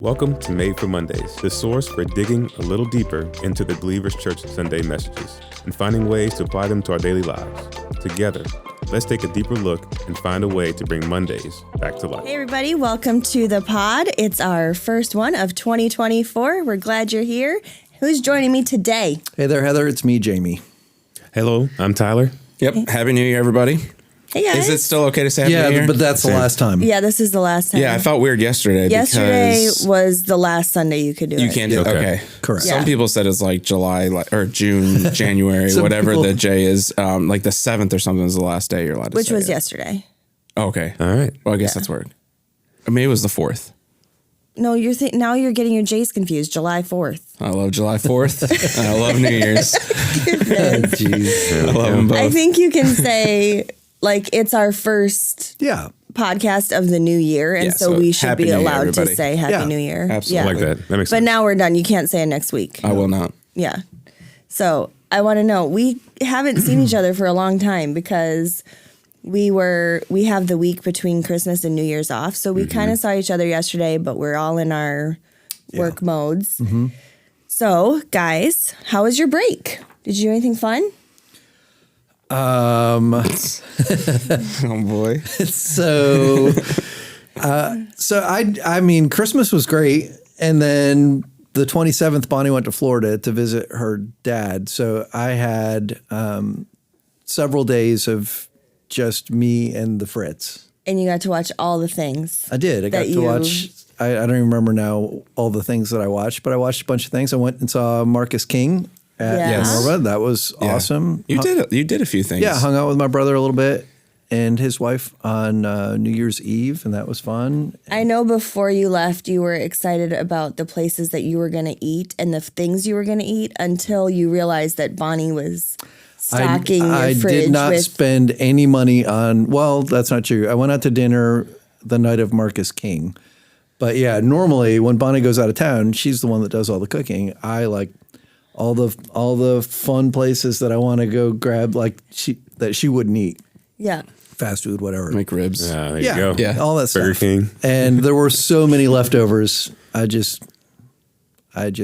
Welcome to Made for Mondays, the source for digging a little deeper into the Believers Church Sunday messages and finding ways to apply them to our daily lives. Together, let's take a deeper look and find a way to bring Mondays back to life. Hey everybody, welcome to the pod. It's our first one of 2024. We're glad you're here. Who's joining me today? Hey there, Heather. It's me, Jamie. Hello, I'm Tyler. Yep. Happy New Year, everybody. Hey guys. Is it still okay to say Happy New Year? Yeah, but that's the last time. Yeah, this is the last time. Yeah, I felt weird yesterday. Yesterday because was the last Sunday you could do it. you can't do it. Okay. Correct. Yeah. Some people said it's like July or June, January, Some whatever people- the J is. Like the 7th or something is the last day you're allowed to Which say was it. yesterday. Okay. All right. Well, I guess that's weird. Or maybe it was the 4th. No, now you're getting your J's confused. July 4th. I love July 4th. And I love New Year's. Jeez. I love them both. I think you can say like it's our first Yeah. podcast of the new year, and Yeah, so so we should Happy be New Year, allowed to everybody. say Happy Yeah, New Year. absolutely. Yeah. I like that. That makes But sense. now we're done. You can't say it next week. I will not. Yeah. So I want to know, we haven't seen each other for a long time because we have the week between Christmas and New Year's off. So we kind of saw each other yesterday, but we're all in our work modes. So guys, how was your break? Did you do anything fun? Oh, boy. So, I mean, Christmas was great, and then the 27th, Bonnie went to Florida to visit her dad. So I had several days of just me and the Fritz. And you got to watch all the things. I did. I got That to you- watch. I don't even remember now all the things that I watched, but I watched a bunch of things. I went and saw Marcus King at Yes. Norwood. That was Yeah. awesome. You did a few things. Yeah, hung out with my brother a little bit and his wife on New Year's Eve, and that was fun. I know before you left, you were excited about the places that you were going to eat and the things you were going to eat until you realized that Bonnie was stocking your I fridge did not with. spend any money on. Well, that's not true. I went out to dinner the night of Marcus King, but yeah, normally when Bonnie goes out of town, she's the one that does all the cooking. I like all the fun places that I want to go grab, like she wouldn't eat. Yeah. Fast food, whatever. Make ribs. There yeah, you go. Yeah. all that Burger stuff. King. And there were so many leftovers. I just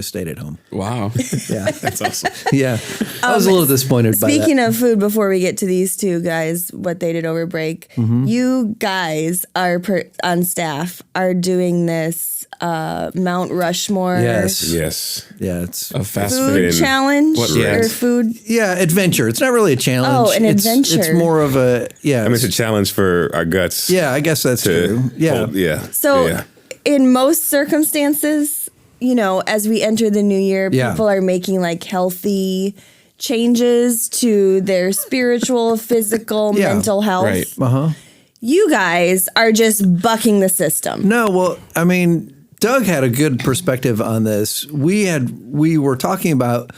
stayed at home. Wow. Yeah, That's awesome. yeah. I was a little disappointed by that. Speaking of food, before we get to these two guys, what they did over break, you guys are on staff are doing this Mount Rushmore Yes. Yes. Yeah, it's A fast food food. challenge yeah. or food. adventure. It's not really a challenge. Oh, an It's adventure. more of a I mean, it's a challenge for our guts. yeah. I guess that's To true. Yeah, hold- yeah. So yeah. in most circumstances, as we enter the new year, Yeah. people are making like healthy changes to their spiritual, physical, Yeah. mental health. Right. You guys are just bucking the system. No, well, I mean, Doug had a good perspective on this. We were talking about,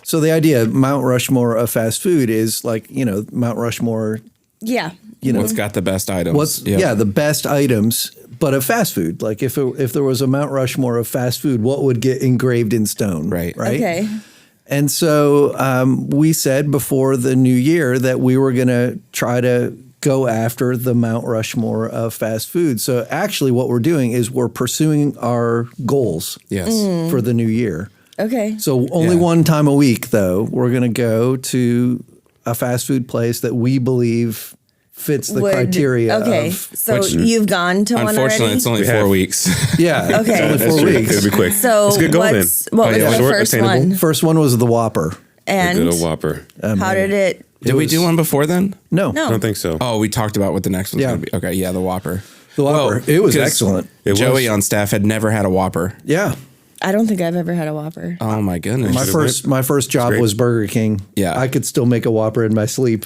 so the idea of Mount Rushmore of fast food is like, Mount Rushmore, Yeah. What's got the best items? the best items, but of fast food. Like if there was a Mount Rushmore of fast food, what would get engraved in stone? Right. Okay. And so we said before the new year that we were going to try to go after the Mount Rushmore of fast food. So actually what we're doing is we're pursuing our goals Yes. for the new year. Okay. So only Yeah. one time a week, though, we're going to go to a fast food place that we believe fits the criteria Okay. of. So you've gone to one Unfortunately, already? it's only We 4 have. weeks. Yeah. Okay. It's only That's 4 true. weeks. It'll be quick. So it's a good goal then. what was yeah. the Short, first attainable. one? First one was the Whopper. And Good old Whopper. how did it? Did we do one before then? No. No. I don't think so. Oh, we talked about what the next one's Yeah. going to be. Okay, yeah, the Whopper. The Whopper. It was 'cause excellent. It was. Joey on staff had never had a Whopper. Yeah. I don't think I've ever had a Whopper. Oh my goodness. My first job great. was Burger King. Yeah. I could still make a Whopper in my sleep.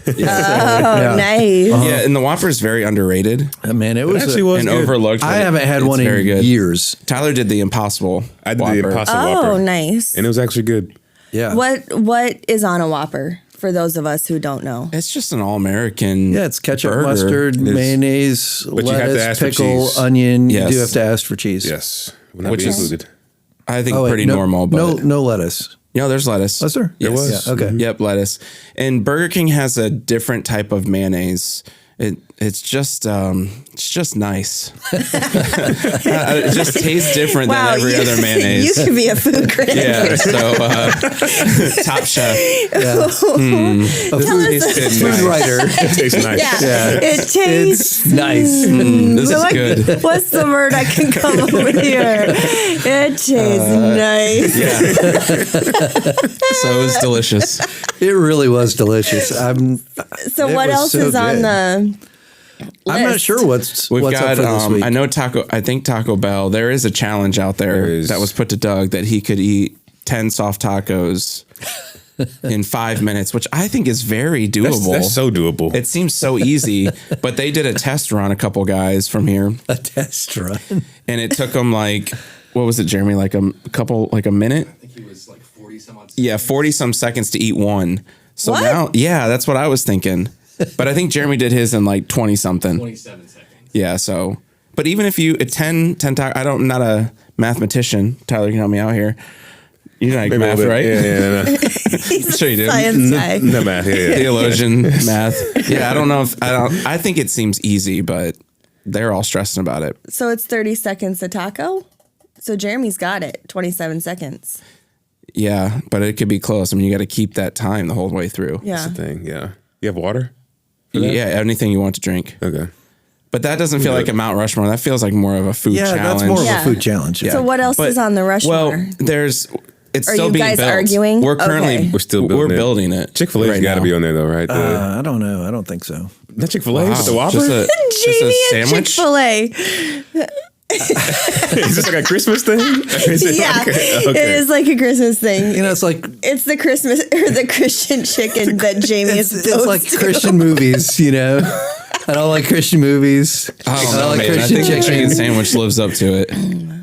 Oh, Yeah. nice. Yeah, and the Whopper is very underrated Man, it was actually was and good. overlooked. I but haven't had it's one very in good. years. Tyler did the Impossible. I did Whopper. the Impossible Oh, Whopper. nice. And it was actually good. Yeah. What is on a Whopper for those of us who don't know? It's just an all-American. Yeah, it's ketchup, burger. mustard, It is. mayonnaise, But you have to lettuce, ask for pickle, cheese. onion. Yes. You do have to ask for cheese. Yes. Will not Which be is- included. I think Oh, wait, pretty no, normal, but no lettuce. there's lettuce. Was there? Yes. was. Yeah, okay. Yep, lettuce. And Burger King has a different type of mayonnaise. it's just nice. It just tastes different than every other mayonnaise. You could be a food critic. Yeah, so Top Chef. Yeah. Food writer. It tastes nice. Yeah. It tastes nice. This is good. What's the word I can come up with here? It tastes nice. Yeah. So it was delicious. It really was delicious. So It what was else so is on good. the I'm not list? sure what's We've up got, for this week. I think Taco Bell, there is a challenge out there that was put to Doug that he could eat 10 soft tacos in 5 minutes, which I think is very doable. That's so doable. It seems so easy, but they did a test run, a couple guys from here, A test run. and it took them like, what was it, Jeremy? Like a minute? I think he was like 40 some odd. Yeah, 40 some seconds to eat one. So What? now, yeah, that's what I was thinking. But I think Jeremy did his in like 20 something. 27 seconds. Yeah, so, but even if you, 10 I'm not a mathematician. Tyler can help me out here. You like Maybe a math, little bit. right? Yeah. He's Sure you a do. science guy. No math. Yeah. Theologian, math. Yeah, I don't know I think it seems easy, but they're all stressing about it. So it's 30 seconds a taco? So Jeremy's got it. 27 seconds. Yeah, but it could be close. I mean, you got to keep that time the whole way through. Yeah. That's the thing. Yeah. You have water? Yeah, anything you want to drink. Okay. But that doesn't feel like a Mount Rushmore. That feels like more of a food Yeah, challenge. that's more of Yeah. a food challenge. So what else But- is on the Rushmore? Well, it's Are still you being guys built. arguing? We're currently Okay. We're still building it. building it. Chick-fil-A's right got to now. be on there though, right? I don't know. I don't think so. Not Chick-fil-A Wow. with the Whopper? Just a Jamie and sandwich. Chick-fil-A. Is this like a Christmas thing? Is it- Yeah, Okay. it is like a Christmas thing. You know, it's like It's the Christmas or the Christian chicken that Jamie is it's like opposed to. Christian movies. You know, I don't like Christian movies. I don't I know, like man. I Christian think the chicken chicken. sandwich lives up to it.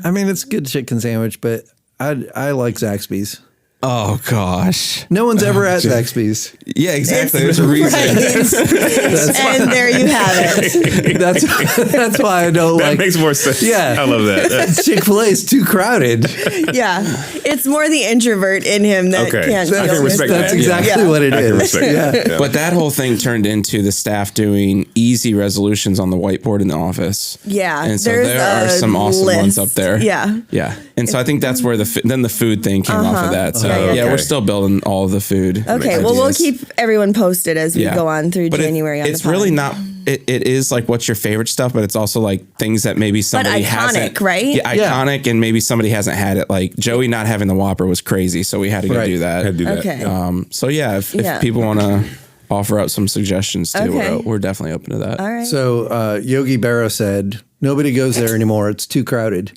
I mean, it's a good chicken sandwich, but I like Zaxby's. Oh gosh. No one's ever at Zaxby's. Yeah, exactly. It's There's a reason. Right. And there you have it. That's why I don't That like. makes more sense. Yeah. I love that. Chick-fil-A is too crowded. Yeah, it's more the introvert in him that Okay. can't. I can deal with respect that. That's that. exactly Yeah. what it I can is. respect that. Yeah. But that whole thing turned into the staff doing easy resolutions on the whiteboard in the office. Yeah, And so there's there are a some awesome ones list. up there. Yeah. Yeah. And so I think that's where the food thing came off of that. So Yeah, yeah, okay. we're still building all of the food. Okay, well, we'll ideas. keep everyone posted as we go on through But January. It's really not. It is like what's your favorite stuff, but it's also like things that maybe somebody hasn't. iconic, right? Yeah, iconic, and maybe somebody hasn't had it. Like Joey not having the Whopper was crazy, so we had to go Right. do that. Had to do that. Okay. So yeah, if Yeah. people want to offer up some suggestions too, Okay. we're definitely open to that. All right. So Yogi Berra said, "Nobody goes there anymore. It's too crowded."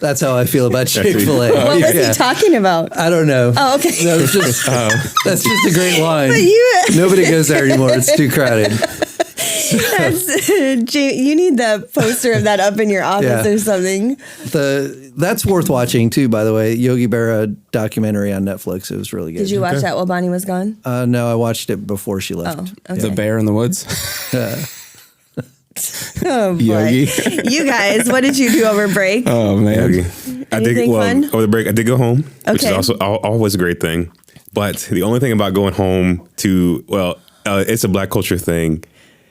That's how I feel about Chick-fil-A. What was he talking about? I don't know. Oh, okay. That was just, that's just a great line. But you, Nobody goes there anymore. It's too crowded. that's, you need the poster of that up in your office Yeah. or something. That's worth watching too, by the way. Yogi Berra documentary on Netflix. It was really good. Did you watch that while Bonnie was gone? No, I watched it before she left. Oh, okay. The bear in the woods. Oh boy. Yogi. You guys, what did you do over break? Oh man. Okay. I did Anything fun? over the break. I did go home, which is Okay. also always a great thing. But the only thing about going home to it's a Black culture thing.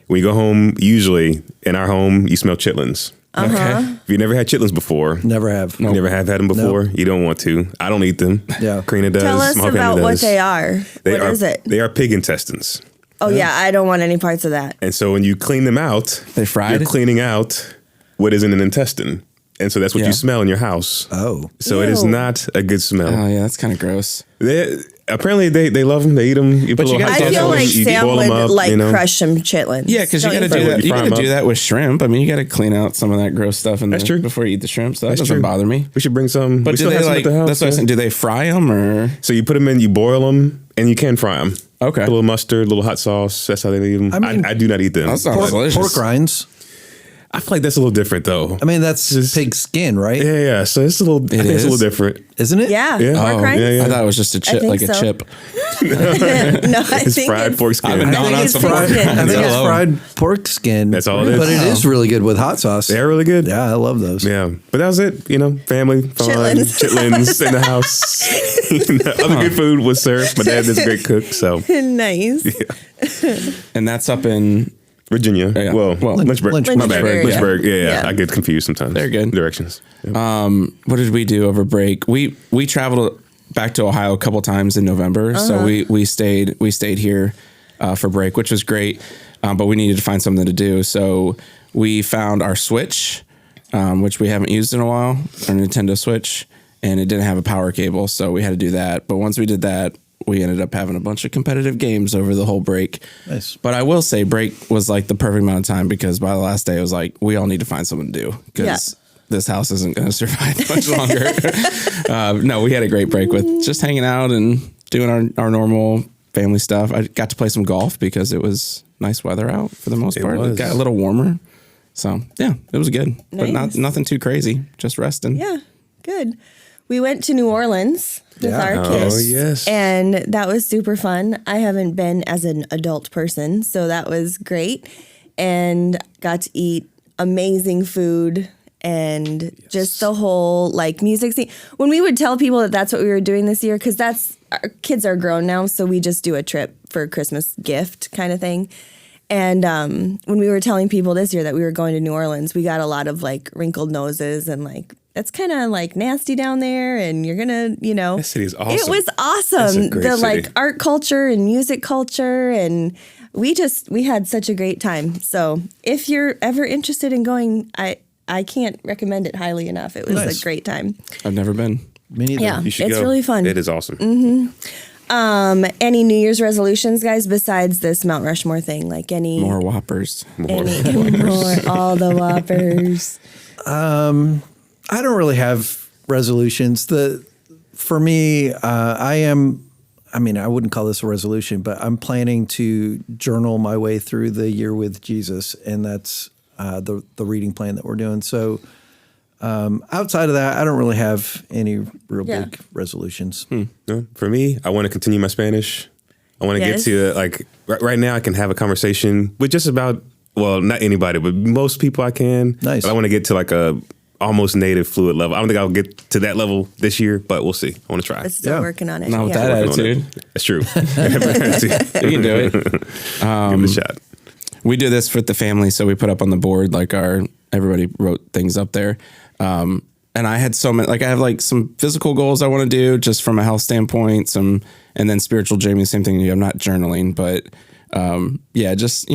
When you go home, usually in our home, you smell chitlins. Uh-huh. If you never had chitlins before, Never have. you never have had them before, you don't want to. I don't eat them. Yeah. Karina does. Tell us Small Karina about what does. they are. What is it? They are pig intestines. Oh yeah, I don't want any parts of that. And so when you clean them out, They fried? you're cleaning out what is in an intestine. And so that's what Yeah. you smell in your house. Oh. So it is Ew. not a good smell. Oh yeah, that's kind of gross. Apparently they love them. They eat them. You put a you little gotta hot I sauce feel on them, like you Sam boil would them up, like you know. crush some chitlins. Yeah, because you Don't got to do think? that. You fry got 'em to do up. that with shrimp. I mean, you got to clean out some of that gross stuff in That's there true. before you eat the shrimp. So that That's doesn't true. bother me. We should bring some. But we do still they have some like? at the house. That's what I said. Do they fry them or? So you put them in, you boil them, and you can fry them. Okay. A little mustard, a little hot sauce. That's how they eat them. I mean, I do not eat them. That sounds Pork, delicious. pork rinds. I feel like that's a little different though. I mean, that's pig skin, right? Yeah. So it's a little. I think it's a is? little different. Isn't it? Yeah, Yeah. pork Oh, rinds? yeah, yeah. I thought it was just a chip, think like a so. chip. No, I It's think fried it's pork skin. I've been I gnawing think on it's some fried- pork. I I think Hello. it's fried pork skin. That's all it is. But it Oh. is really good with hot sauce. They're really good. Yeah, I love those. Yeah, but that was it. You know, family, fun, Chitlins. chitlins in the house. Other good food was served. My dad is a great cook, so nice. And that's up in Virginia. Yeah. Well, Lynchburg. Lynchburg. My bad. Lynchburg, Lynchburg. Yeah. Yeah. I get confused sometimes. They're good. Directions. Yeah. What did we do over break? We traveled back to Ohio a couple times in November, so we stayed here for break, which was great. But we needed to find something to do, so we found our Switch, which we haven't used in a while, our Nintendo Switch, and it didn't have a power cable, so we had to do that. But once we did that, we ended up having a bunch of competitive games over the whole break. Nice. But I will say break was like the perfect amount of time, because by the last day, it was like, we all need to find something to do, because this house isn't going to survive much longer. No, we had a great break with just hanging out and doing our normal family stuff. I got to play some golf because it was nice weather out for the most part. It got a little warmer. So, yeah, it was good. Nice. But nothing too crazy, just resting. Yeah, good. We went to New Orleans with our kids. Oh, yes. And that was super fun. I haven't been as an adult person, so that was great. And got to eat amazing food and just the whole like music scene. When we would tell people that that's what we were doing this year, because our kids are grown now, so we just do a trip for a Christmas gift kind of thing. And when we were telling people this year that we were going to New Orleans, we got a lot of like wrinkled noses and like, that's kind of like nasty down there, and you're gonna, That city is awesome. It was It's awesome. a great The city. like art culture and music culture, and we had such a great time. So if you're ever interested in going, I can't recommend it highly enough. It was Nice. a great time. I've never been. Me neither. Yeah, You should it's go. really fun. It is awesome. Any New Year's resolutions, guys, besides this Mount Rushmore thing? Like any More Whoppers. more, all the Whoppers. I don't really have resolutions. For me, I wouldn't call this a resolution, but I'm planning to journal my way through the year with Jesus, and that's the reading plan that we're doing. So outside of that, I don't really have any real big resolutions. No, for me, I want to continue my Spanish. I want to Yes. get to like right now. I can have a conversation with just about not anybody, but most people I can. Nice. But I want to get to like a almost native fluid level. I don't think I'll get to that level this year, but we'll see. I want to try. It's still Yeah. working on it. Not with Yeah. that Working on it. attitude. That's true. You can do it. Give it a shot. We do this with the family, so we put up on the board like everybody wrote things up there. And I had so many, like I have like some physical goals I want to do just from a health standpoint, and then spiritual. Jamie, same thing. I'm not journaling, but just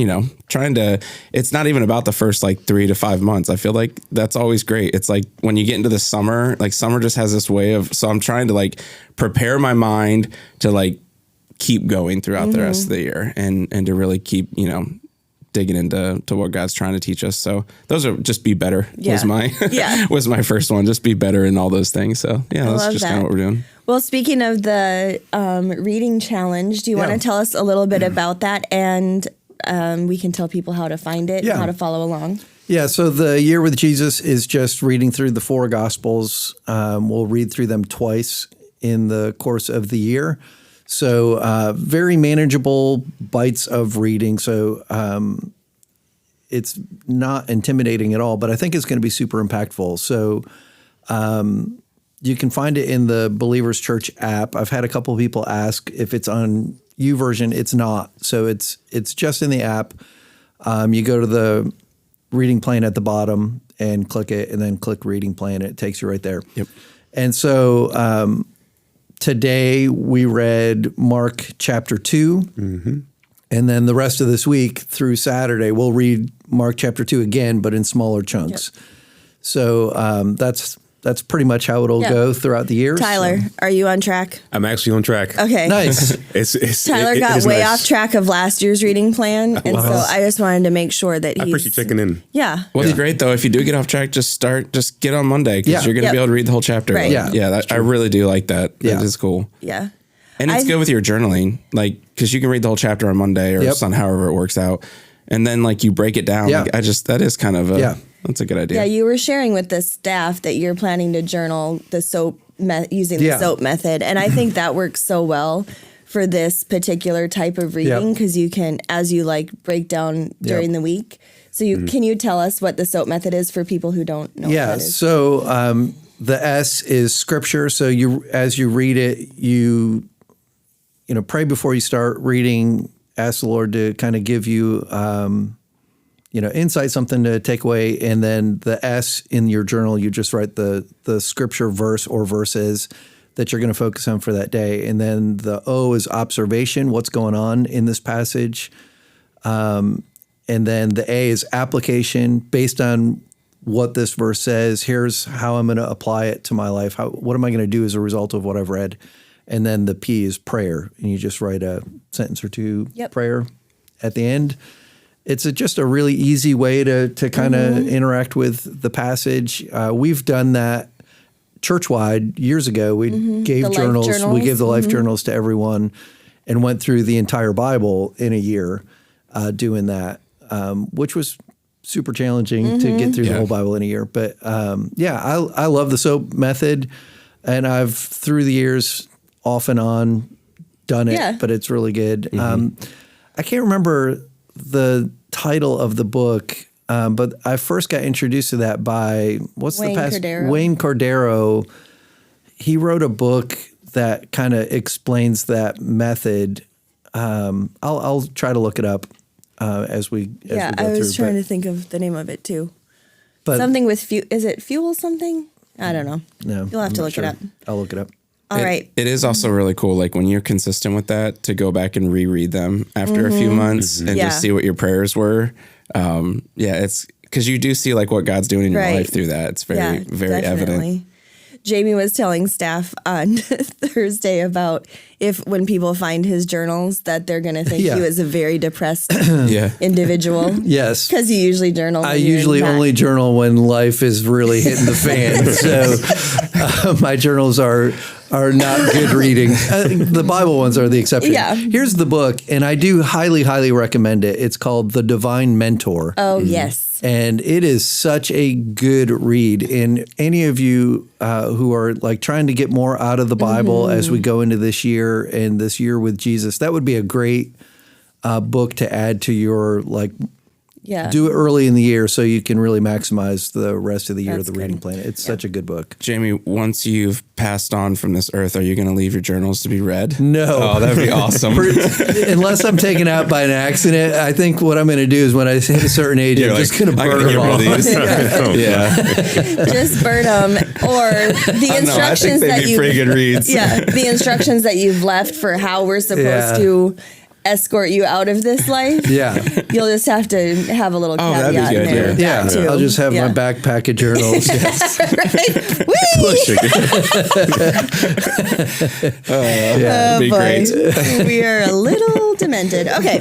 trying to. It's not even about the first like 3 to 5 months. I feel like that's always great. It's like when you get into the summer, like summer just has this way of. So I'm trying to like prepare my mind to like keep going throughout the rest of the year, and to really keep digging into what God's trying to teach us. So those are just be better was my was my first one. Just be better in all those things. So yeah, that's love just that. kind of what we're doing. Well, speaking of the reading challenge, do you want to tell us a little bit about that? And we can tell people how to find it and how to follow along. Yeah, so the Year with Jesus is just reading through the 4 Gospels. We'll read through them twice in the course of the year. So very manageable bites of reading. So it's not intimidating at all, but I think it's going to be super impactful. So you can find it in the Believers Church app. I've had a couple of people ask if it's on YouVersion. It's not. So it's just in the app. You go to the reading plan at the bottom and click it, and then click reading plan. It takes you right there. Yep. And so today we read Mark chapter 2. And then the rest of this week through Saturday, we'll read Mark chapter 2 again, but in smaller chunks. So that's pretty much how it'll go throughout the year. Tyler, are you on track? I'm actually on track. Okay. Nice. Tyler got way off track of last year's reading plan, and so I just wanted to make sure that I appreciate you checking in. Yeah. What's great though, if you do get off track, just get on Monday, because you're going to be able to read the whole chapter. Right. I really do like that. Yeah. That is cool. Yeah. And it's good with your journaling, like, because you can read the whole chapter on Monday or on however it works out. And then like you break it down. Yeah. Like, that is kind of that's a good idea. Yeah, you were sharing with the staff that you're planning to journal the soap using the soap method, and I think that works so well for this particular type of reading, because you can, as you like break down during the week. So can you tell us what the soap method is for people who don't know what that is? So the S is scripture. So as you read it, you pray before you start reading. Ask the Lord to kind of give you insight, something to take away. And then the S in your journal, you just write the scripture verse or verses that you're going to focus on for that day. And then the O is observation, what's going on in this passage. And then the A is application based on what this verse says. Here's how I'm going to apply it to my life. What am I going to do as a result of what I've read? And then the P is prayer. And you just write a sentence or two prayer at the end. It's just a really easy way to kind of interact with the passage. We've done that church-wide years ago. We gave journals. We gave the life journals to everyone and went through the entire Bible in a year doing that, which was super challenging to get through the whole Bible in a year. But I love the SOAP method, and I've through the years off and on done it, but it's really good. I can't remember the title of the book, but I first got introduced to that by Wayne Cordero. He wrote a book that kind of explains that method. I'll try to look it up as we go through. I was trying to think of the name of it too. But something with is it fuel something? I don't know. No, you'll have to look it up. I'll look it up. All right. It is also really cool, like when you're consistent with that, to go back and reread them after a few months and just see what your prayers were. It's because you do see like what God's doing in your life through that. It's very evident. Jamie was telling staff on Thursday about when people find his journals that they're going to think he was a very depressed individual. Yes. Because he usually journals. I usually only journal when life is really hitting the fan. So my journals are not good reading. The Bible ones are the exception. Yeah. Here's the book, and I do highly, highly recommend it. It's called The Divine Mentor. Oh, yes. And it is such a good read. And any of you who are like trying to get more out of the Bible as we go into this year and this year with Jesus, that would be a great book to add to your do it early in the year so you can really maximize the rest of the year of the reading plan. It's such a good book. Jamie, once you've passed on from this earth, are you going to leave your journals to be read? No. Oh, that'd be awesome. Unless I'm taken out by an accident, I think what I'm going to do is when I hit a certain age, I'm just going to burn them all. Just burn them. Or the instructions that you pretty good reads. The instructions that you've left for how we're supposed to escort you out of this life. You'll just have to have a little caveat in there. Yeah, I'll just have my backpack of journals. That'd be great. We are a little demented. Okay.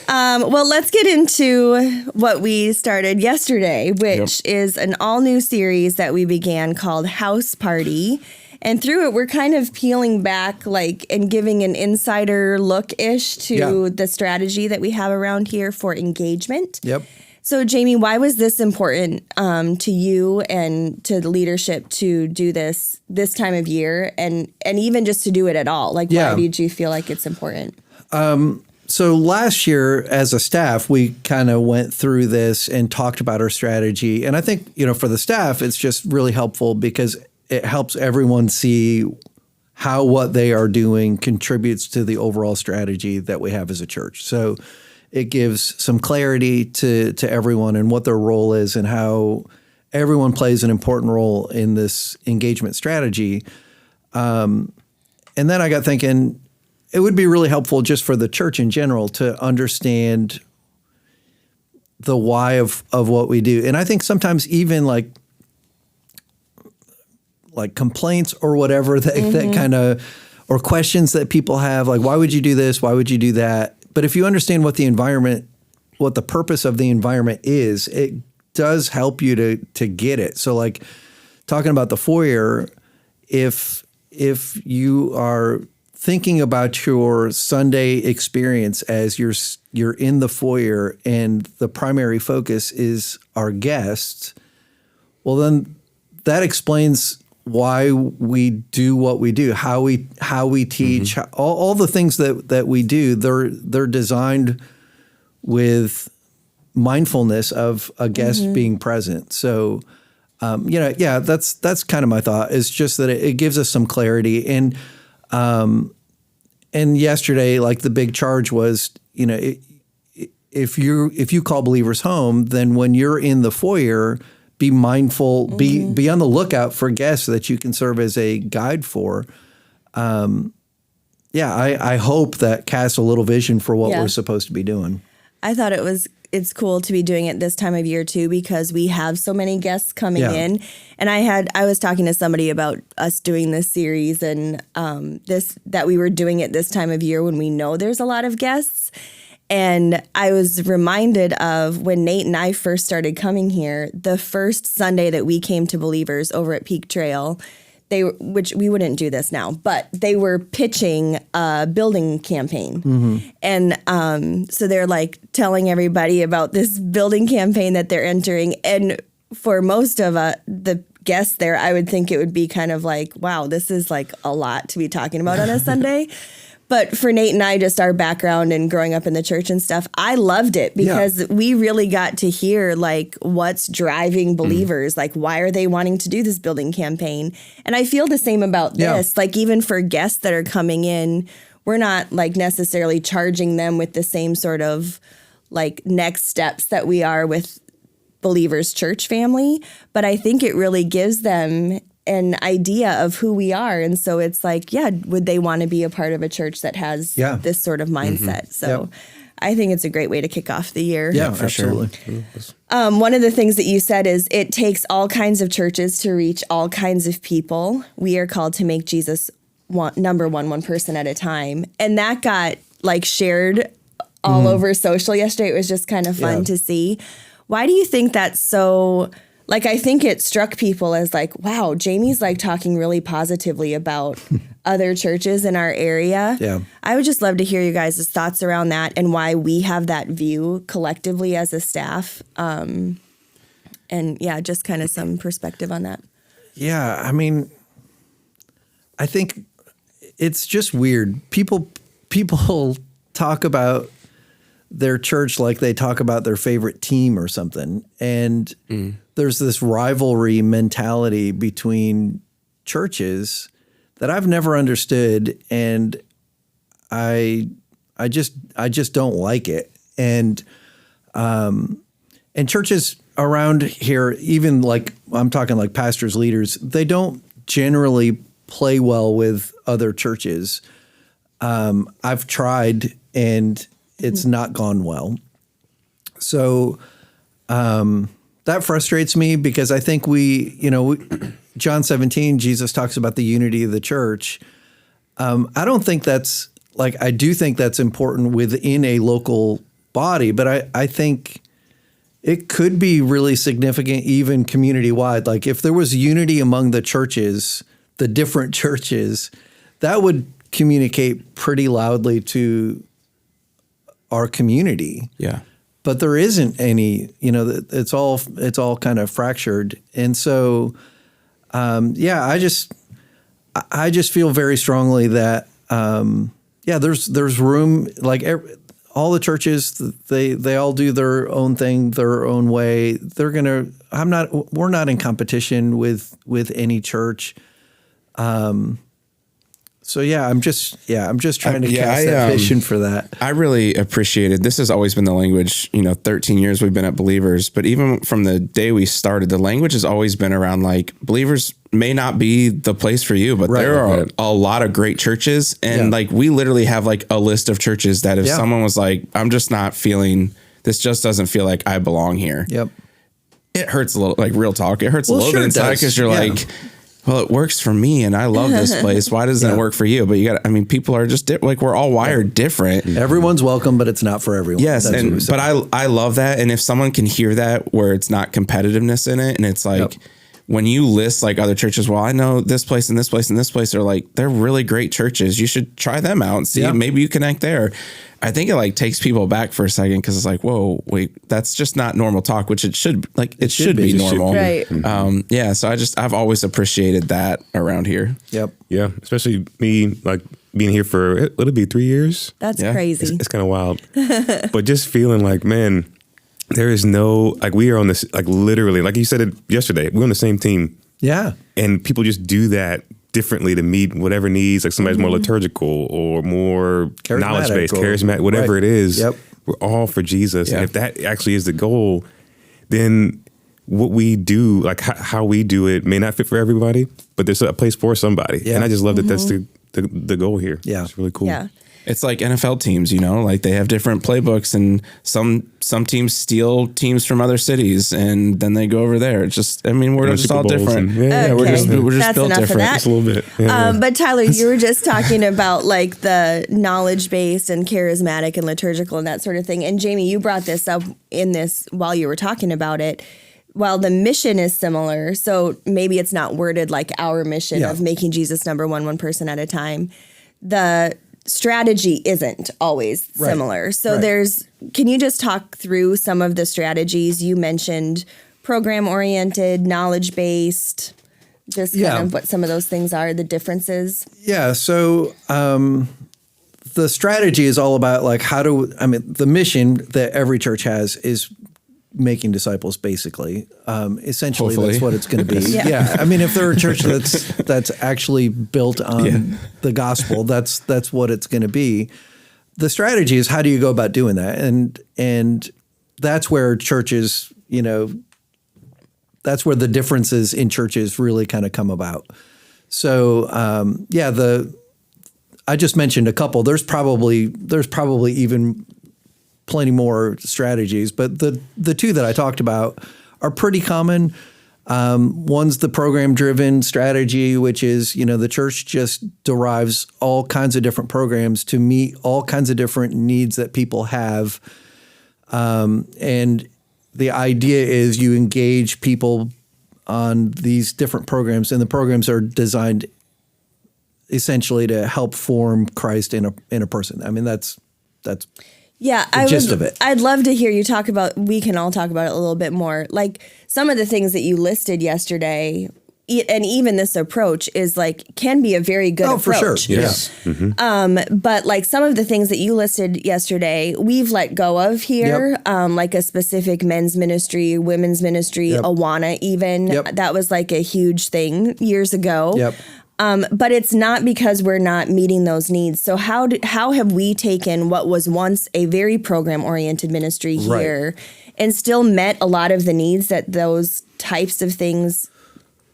Well, let's get into what we started yesterday, which is an all new series that we began called House Party. And through it, we're kind of peeling back and giving an insider look-ish to the strategy that we have around here for engagement. So, Jamie, why was this important to you and to the leadership to do this time of year and even just to do it at all? Why did you feel like it's important? So last year as a staff, we kind of went through this and talked about our strategy. And I think, for the staff, it's just really helpful because it helps everyone see how what they are doing contributes to the overall strategy that we have as a church. So it gives some clarity to everyone and what their role is and how everyone plays an important role in this engagement strategy. And then I got thinking it would be really helpful just for the church in general to understand the why of what we do. And I think sometimes even like complaints or whatever that kind of, or questions that people have, like, why would you do this? Why would you do that? But if you understand what the purpose of the environment is, it does help you to get it. So like talking about the foyer, if you are thinking about your Sunday experience as you're in the foyer and the primary focus is our guests, well then that explains why we do what we do, how we teach, all the things that we do, they're designed with mindfulness of a guest being present. So, that's kind of my thought. It's just that it gives us some clarity. And yesterday, like the big charge was, if you call believers home, then when you're in the foyer, be mindful, be on the lookout for guests that you can serve as a guide for. I hope that casts a little vision for what we're supposed to be doing. I thought it's cool to be doing it this time of year too, because we have so many guests coming in. And I was talking to somebody about us doing this series and that we were doing it this time of year when we know there's a lot of guests. And I was reminded of when Nate and I first started coming here, the first Sunday that we came to Believers over at Peak Trail, which we wouldn't do this now, but they were pitching a building campaign. And so they're like telling everybody about this building campaign that they're entering. And for most of the guests there, I would think it would be kind of like, wow, this is like a lot to be talking about on a Sunday. But for Nate and I, just our background and growing up in the church and stuff, I loved it because we really got to hear like what's driving believers, like why are they wanting to do this building campaign? And I feel the same about this. Like even for guests that are coming in, we're not like necessarily charging them with the same sort of like next steps that we are with Believers Church family. But I think it really gives them an idea of who we are. And so it's like, would they want to be a part of a church that has this sort of mindset? So I think it's a great way to kick off the year. Yeah, for absolutely. Sure. One of the things that you said is it takes all kinds of churches to reach all kinds of people. We are called to make Jesus number one person at a time. And that got like shared all over social yesterday. It was just kind of fun to see. Why do you think that's so... Like, I think it struck people as like, wow, Jamie's like talking really positively about other churches in our area. Yeah. I would just love to hear you guys' thoughts around that and why we have that view collectively as a staff. And just kind of some perspective on that. Yeah. I mean, I think it's just weird. People talk about their church like they talk about their favorite team or something. And there's this rivalry mentality between churches that I've never understood. And I just don't like it. And churches around here, even like I'm talking like pastors, leaders, they don't generally play well with other churches. I've tried and it's not gone well. So that frustrates me because I think John 17, Jesus talks about the unity of the church. I don't think that's like, I do think that's important within a local body, but I think it could be really significant even community-wide. Like if there was unity among the churches, the different churches, that would communicate pretty loudly to our community. Yeah. But there isn't any, it's all kind of fractured. And so, I just feel very strongly that, there's room, like all the churches, they all do their own thing, their own way. We're not in competition with any church. So I'm just trying to cast that vision for that. I really appreciated, this has always been the language, 13 years we've been at Believers, but even from the day we started, the language has always been around like Believers may not be the place for you, but there are a lot of great churches. And like, we literally have like a list of churches that if someone was like, I'm just not feeling, this just doesn't feel like I belong here. Yep. It hurts a little, like real talk. It hurts a little bit inside because you're like, well, it works for me and I love this place. Why doesn't it work for you? But people are just like, we're all wired different. Everyone's welcome, but it's not for everyone. Yes. But I love that. And if someone can hear that where it's not competitiveness in it, and it's like, when you list like other churches, well, I know this place and this place and this place are like, they're really great churches. You should try them out and see, maybe you connect there. I think it like takes people back for a second because it's like, whoa, wait, that's just not normal talk, which it should be normal. Right. So I've always appreciated that around here. Yep. Yeah. Especially me like being here for, it'll be 3 years. That's crazy. It's kind of wild. But just feeling like, man, there is no, like we are on this, like literally, like you said it yesterday, we're on the same team. Yeah. And people just do that differently to meet whatever needs, like somebody's more liturgical or more knowledge-based, charismatic, whatever it is. Yep. we're all for Jesus. Yeah. And if that actually is the goal, then what we do, like how we do it, may not fit for everybody, but there's a place for somebody. Yeah. And I just love that that's the goal here. Yeah. It's really cool. Yeah. It's like NFL teams, like they have different playbooks, and some teams steal teams from other cities, and then they go over there. It's just, we're just Super all Bowls different. and- yeah, we're just That's built enough of different. that. Just a little bit. Yeah. But Tyler, you were just talking about like the knowledge-based and charismatic and liturgical and that sort of thing. And Jamie, you brought this up in this while you were talking about it. While the mission is similar, so maybe it's not worded like our mission of making Jesus number one person at a time. The strategy isn't always similar. So can you just talk through some of the strategies you mentioned? Program-oriented, knowledge-based, just kind of what some of those things are, the differences? Yeah. So the strategy is all about like the mission that every church has is making disciples, basically. Essentially, Hopefully. that's what it's going to be. Yeah. If they're a church that's actually built on the gospel, that's what it's going to be. The strategy is how do you go about doing that, and that's where churches, that's where the differences in churches really kind of come about. So I just mentioned a couple. There's probably even plenty more strategies, but the two that I talked about are pretty common. One's the program-driven strategy, which is, the church just derives all kinds of different programs to meet all kinds of different needs that people have. And the idea is you engage people on these different programs, and the programs are designed essentially to help form Christ in a person. That's Yeah, the gist of it. I'd love to hear you talk about, we can all talk about it a little bit more. Like some of the things that you listed yesterday, and even this approach is like, can be a very good approach. For sure. Yes. But like some of the things that you listed yesterday, we've let go of here, like a specific men's ministry, women's ministry, Awana even. That was like a huge thing years ago. But it's not because we're not meeting those needs. So how have we taken what was once a very program-oriented ministry here and still met a lot of the needs that those types of things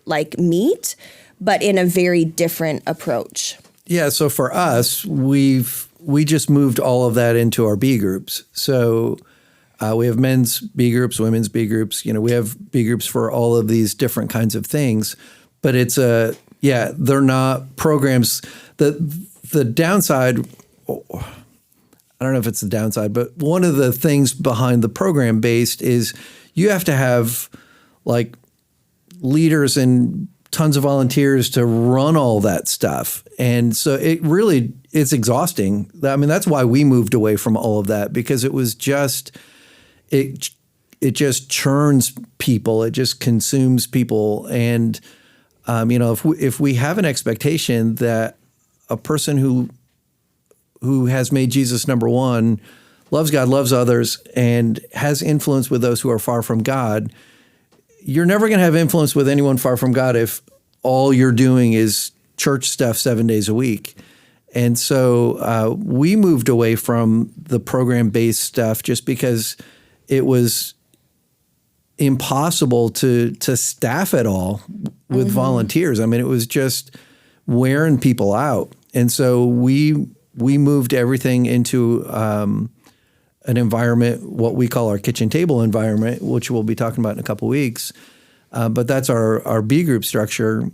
like meet, but in a very different approach? Yeah. So for us, we just moved all of that into our B groups. So we have men's B groups, women's B groups. We have B groups for all of these different kinds of things, but they're not programs. The downside, I don't know if it's the downside, but one of the things behind the program-based is you have to have like leaders and tons of volunteers to run all that stuff. And so it's exhausting. That's why we moved away from all of that, because it was just, it just churns people. It just consumes people. And if we have an expectation that a person who has made Jesus number one, loves God, loves others, and has influence with those who are far from God, you're never going to have influence with anyone far from God if all you're doing is church stuff 7 days a week. And so we moved away from the program-based stuff just because it was impossible to staff it all with volunteers. It was just wearing people out. And so we moved everything into an environment, what we call our kitchen table environment, which we'll be talking about in a couple of weeks. But that's our B group structure,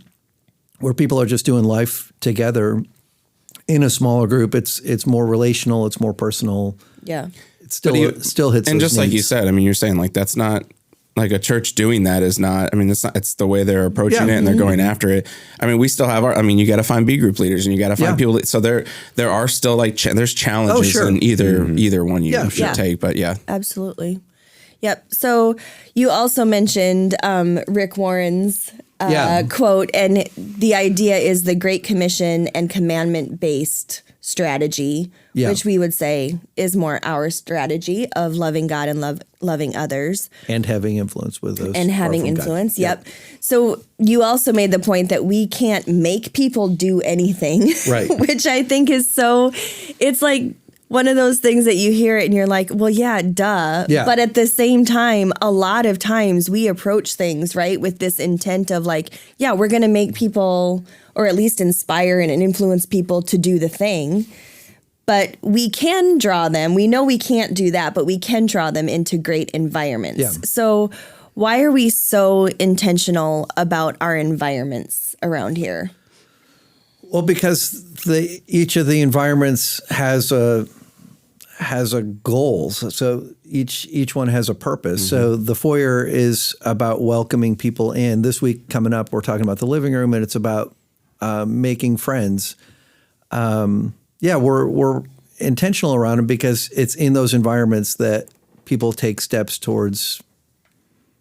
where people are just doing life together in a smaller group. It's more relational. It's more personal. Yeah. It still hits. And those just like you needs. said, you're saying like that's not like a church doing that is not. It's the way they're approaching it and they're going after it. We still have you got to find B group leaders and you got to find people. So there are still like there's challenges in either one you should take. But Absolutely. Yep. So you also mentioned Rick Warren's quote, and the idea is the Great Commission and Commandment-Based strategy, which we would say is more our strategy of loving God and loving others. And having influence with those. And having influence, yep. So you also made the point that we can't make people do anything, right? Which I think is so, it's like, one of those things that you hear it and you're like, well, yeah, duh. Yeah. But at the same time, a lot of times we approach things, right, with this intent of like, yeah, we're going to make people, or at least inspire and influence people to do the thing. But we can draw them. We know we can't do that, but we can draw them into great environments. Yeah. So why are we so intentional about our environments around here? Well, because each of the environments has a goal. So each one has a purpose. So the foyer is about welcoming people in. This week coming up, we're talking about the living room, and it's about making friends. We're intentional around it because it's in those environments that people take steps towards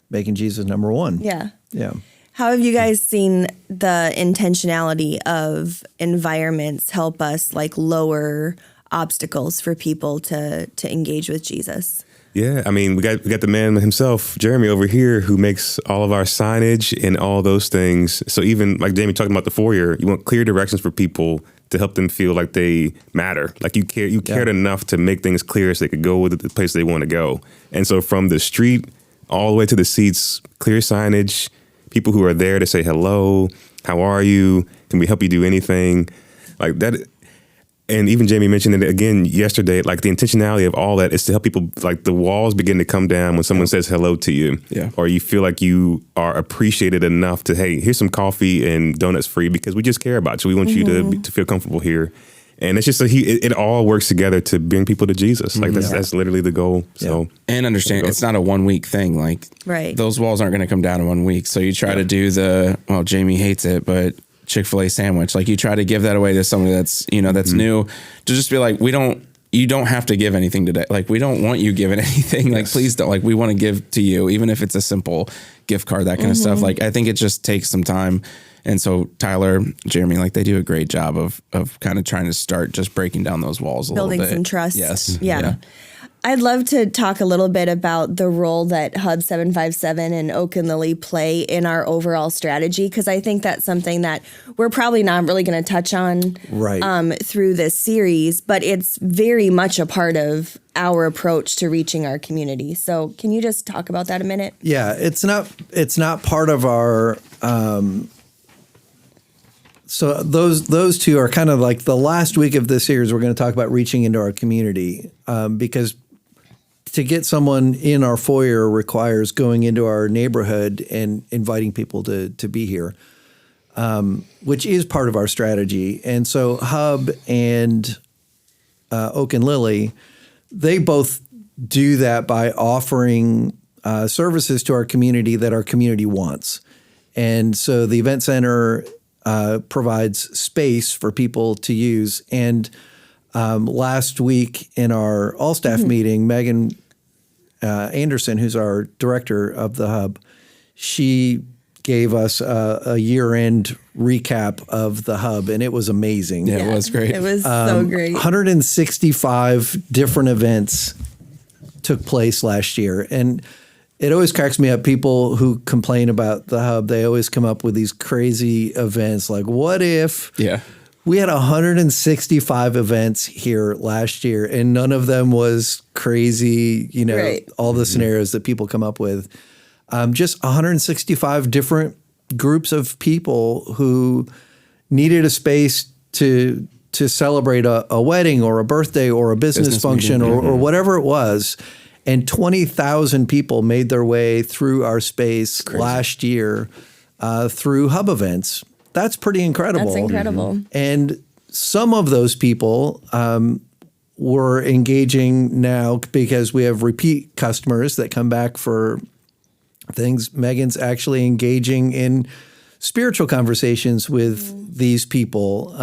making Jesus number one. Yeah. Yeah. How have you guys seen the intentionality of environments help us like lower obstacles for people to engage with Jesus? Yeah, I mean, we got the man himself, Jeremy, over here, who makes all of our signage and all those things. So even like Jamie talking about the foyer, you want clear directions for people to help them feel like they matter, like you cared enough to make things clear so they could go with the place they want to go. And so from the street all the way to the seats, clear signage, people who are there to say hello, how are you, can we help you do anything, like that. And even Jamie mentioned it again yesterday, like the intentionality of all that is to help people, like the walls begin to come down when someone says hello to you, or you feel like you are appreciated enough to, hey, here's some coffee and donuts free because we just care about you. We want you to feel comfortable here. And it's just it all works together to bring people to Jesus. Like that's literally the goal. So and understand it's not a 1 week thing. Like those walls aren't going to come down in 1 week. So you try to do Jamie hates it, but Chick-fil-A sandwich, like you try to give that away to somebody that's that's new, to just be like, you don't have to give anything today. Like we don't want you giving anything. Like please don't. Like we want to give to you, even if it's a simple gift card, that kind of stuff. Like I think it just takes some time. And so Tyler, Jeremy, like they do a great job of kind of trying to start just breaking down those walls a little bit. Building some trust. Yes. Yeah. I'd love to talk a little bit about the role that Hub 757 and Oak and Lily play in our overall strategy, because I think that's something that we're probably not really going to touch on through this series, but it's very much a part of our approach to reaching our community. So can you just talk about that a minute? Yeah, it's not part of our so those two are kind of like the last week of this series. We're going to talk about reaching into our community because to get someone in our foyer requires going into our neighborhood and inviting people to be here, which is part of our strategy. And so Hub and Oak and Lily, they both do that by offering services to our community that our community wants. And so the event center provides space for people to use. And last week in our all-staff meeting, Megan Anderson, who's our director of the Hub, she gave us a year-end recap of the Hub, and it was amazing. Yeah, it was great. It was so great. 165 different events took place last year, and it always cracks me up. People who complain about the Hub, they always come up with these crazy events like, what if we had 165 events here last year and none of them was crazy, all the scenarios that people come up with. Just 165 different groups of people who needed a space to celebrate a wedding or a birthday or a business function or whatever it was. And 20,000 people made their way through our space last year through Hub events. That's pretty incredible. That's incredible. And some of those people were engaging now because we have repeat customers that come back for things. Megan's actually engaging in spiritual conversations with these people,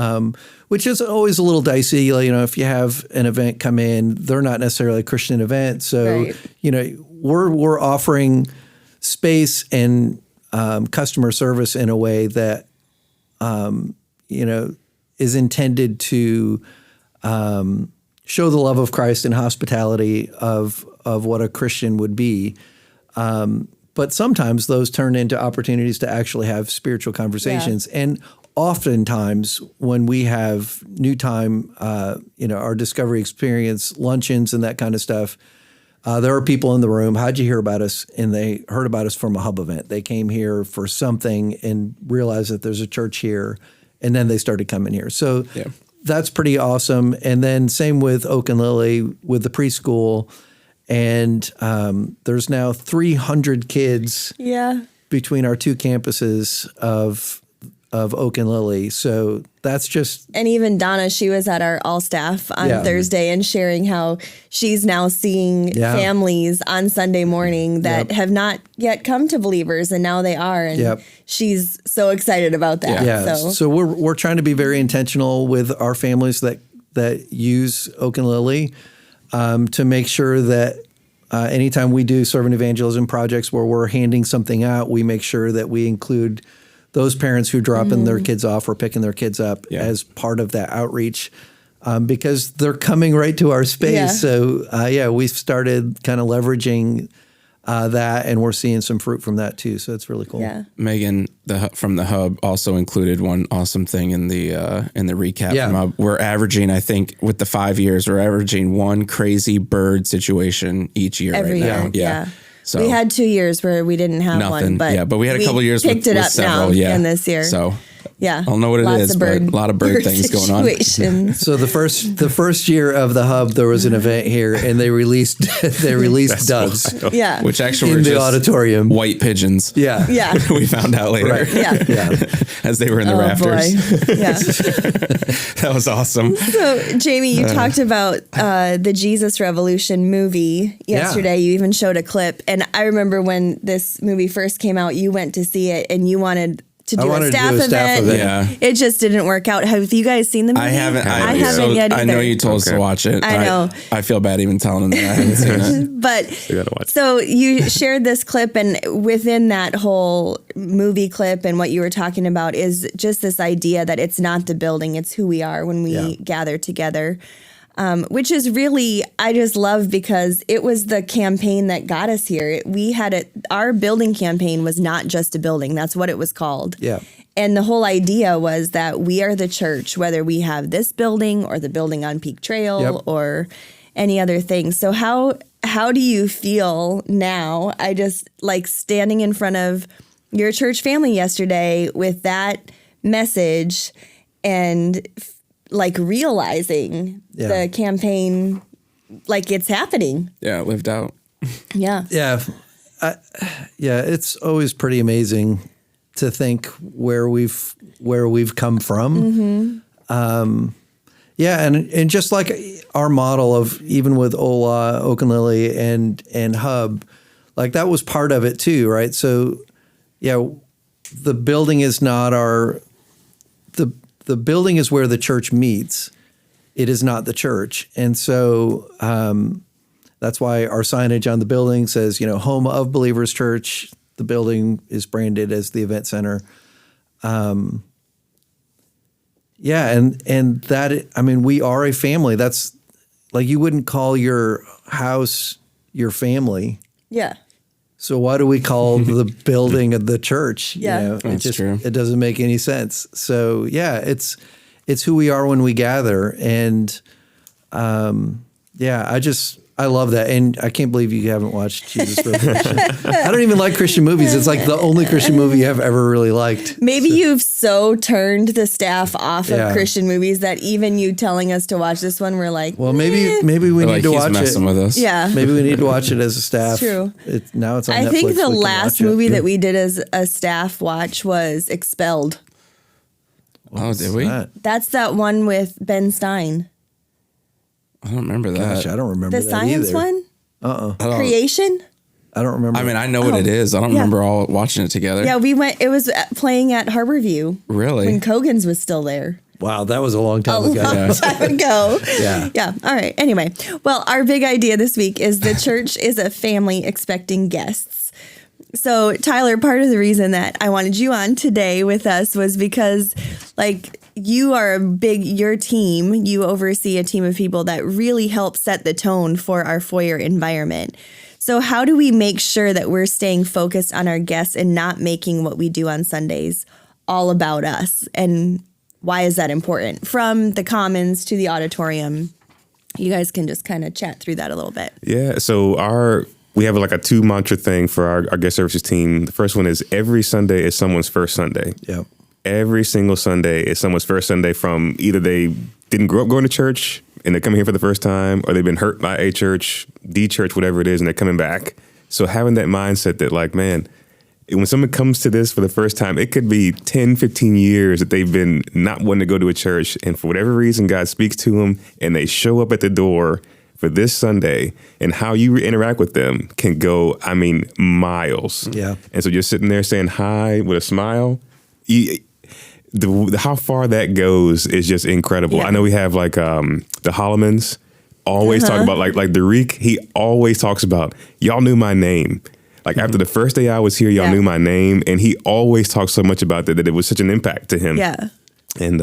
which is always a little dicey. If you have an event come in, they're not necessarily a Christian event. So, we're offering space and customer service in a way that, is intended to show the love of Christ and hospitality of what a Christian would be. But sometimes those turn into opportunities to actually have spiritual conversations. Yeah. And oftentimes when we have new time, our discovery experience, luncheons and that kind of stuff, there are people in the room. How'd you hear about us? And they heard about us from a hub event. They came here for something and realized that there's a church here, and then they started coming here. So that's pretty awesome. And then same with Oak and Lily with the preschool. And there's now 300 kids between our two campuses of Oak and Lily. So that's just... And even Donna, she was at our all staff on Thursday and sharing how she's now seeing families on Sunday morning that have not yet come to Believers, and now they are. And she's so excited about that. Yeah. So we're trying to be very intentional with our families that use Oak and Lily to make sure that anytime we do servant evangelism projects where we're handing something out, we make sure that we include those parents who dropping their kids off or picking their kids up as part of that outreach, because they're coming right to our space. Yeah. So we've started kind of leveraging that, and we're seeing some fruit from that too. So it's really cool. Yeah. Megan from the Hub also included one awesome thing in the recap from Hub. We're averaging, I think, with the 5 years, we're averaging one crazy bird situation each year Every right now. year. Yeah. So we had 2 years where we didn't have one, but we had a couple years picked it with up several, now in this year. So I don't know what it is, but a lot of bird things going on. So the first year of the Hub, there was an event here, and they released doves. Wild. Yeah, which actually in were the just auditorium. white pigeons. Yeah. We found out later. Right. Yeah. As they were in the rafters. Boy. Yeah. That was awesome. So, Jamie, you talked about the Jesus Revolution movie yesterday. You even showed a clip. And I remember when this movie first came out, you went to see it and you wanted to do a staff event. Yeah. It just didn't work out. Have you guys seen the movie? I haven't. I haven't yet either. I know you told us to watch it. I know. I feel bad even telling them that I haven't seen it. But You gotta watch. So you shared this clip, and within that whole movie clip and what you were talking about is just this idea that it's not the building, it's who we are when we gather together. Which is really, I just love, because it was the campaign that got us here. Our building campaign was not just a building. That's what it was called. Yeah. And the whole idea was that we are the church, whether we have this building or the building on Peak Trail or any other thing. So how do you feel now? I just like standing in front of your church family yesterday with that message and like realizing the campaign, like it's happening. Yeah, it lived out. Yeah. Yeah. It's always pretty amazing to think where we've come from. And just like our model of, even with Ola, Oak and Lily and Hub, like that was part of it too, right? So the building is not the building is where the church meets. It is not the church. And so that's why our signage on the building says, Home of Believers Church. The building is branded as the event center. And that, we are a family. That's like, you wouldn't call your house your family. Yeah. So why do we call the building of the church? Yeah. That's true. It doesn't make any sense. So it's who we are when we gather. And I love that. And I can't believe you haven't watched Jesus Revolution. I don't even like Christian movies. It's like the only Christian movie I've ever really liked. Maybe you've so turned the staff off of Christian movies that even you telling us to watch this one, we're like, well, maybe we need to watch it. He's messing with us. Yeah. Maybe we need to watch it as a staff. It's true. Now it's on I Netflix. think the We can last watch it. movie that we did as a staff watch was Expelled. Oh, did we? That's that one with Ben Stein. I don't remember that. Gosh, I don't remember The that science either. one? Creation? I don't remember. I mean, I know what it is. I don't remember all watching it together. Yeah, we went. It was playing at Harborview. Really? When Kogan's was still there. Wow, that was a long time ago. Time ago. Yeah. Yeah. All right. Anyway, well, our big idea this week is the church is a family expecting guests. So, Tyler, part of the reason that I wanted you on today with us was because, like, you are your team, you oversee a team of people that really help set the tone for our foyer environment. So how do we make sure that we're staying focused on our guests and not making what we do on Sundays all about us, and why is that important? From the Commons to the auditorium, you guys can just kind of chat through that a little bit. Yeah. So we have like a 2 mantra thing for our guest services team. The first one is every Sunday is someone's first Sunday. Yep. Every single Sunday is someone's first Sunday, from either they didn't grow up going to church and they're coming here for the first time, or they've been hurt by a church, the church, whatever it is, and they're coming back. So having that mindset that like, man, when someone comes to this for the first time, it could be 10, 15 years that they've been not wanting to go to a church. And for whatever reason, God speaks to them and they show up at the door for this Sunday, and how you interact with them can go, I mean, miles. Yeah. And so just sitting there saying hi with a smile, how far that goes is just incredible. Yeah. I know we have like the Hollemans always talk about like the Reek. He always talks about, y'all knew my name. Like after the first day I was here, y'all knew my name. And he always talks so much about that it was such an impact to him. Yeah. And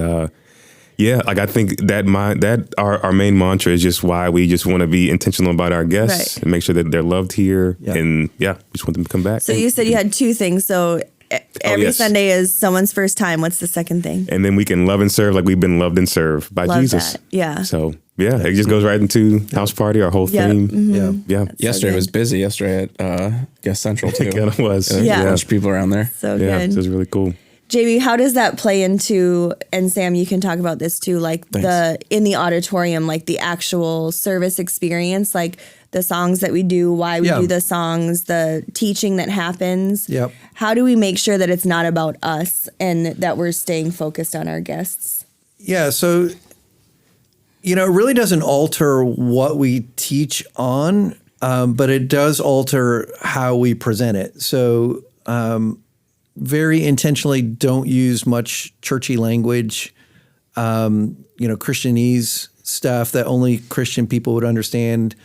like I think that our main mantra is just why we just want to be intentional about our guests and make sure that they're loved here. Yeah. And just want them to come back. So you said you had 2 things. So every Sunday is someone's first time. What's the second thing? And then we can love and serve like we've been loved and served by Love Jesus. that. Yeah. So it just goes right into house party, our whole theme. Mhm. Yeah. Yesterday good. was busy. Yesterday at Guest Central too. It kind of was. There's Yeah. a bunch of people around there. So Yeah, good. it was really cool. JB, how does that play into, and Sam, you can talk about this too, like in the auditorium, like the actual service experience, like the songs that we do, why we do the songs, the teaching that happens. Yep. How do we make sure that it's not about us and that we're staying focused on our guests? Yeah. So, it really doesn't alter what we teach on, but it does alter how we present it. So, very intentionally don't use much churchy language, Christianese stuff that only Christian people would understand,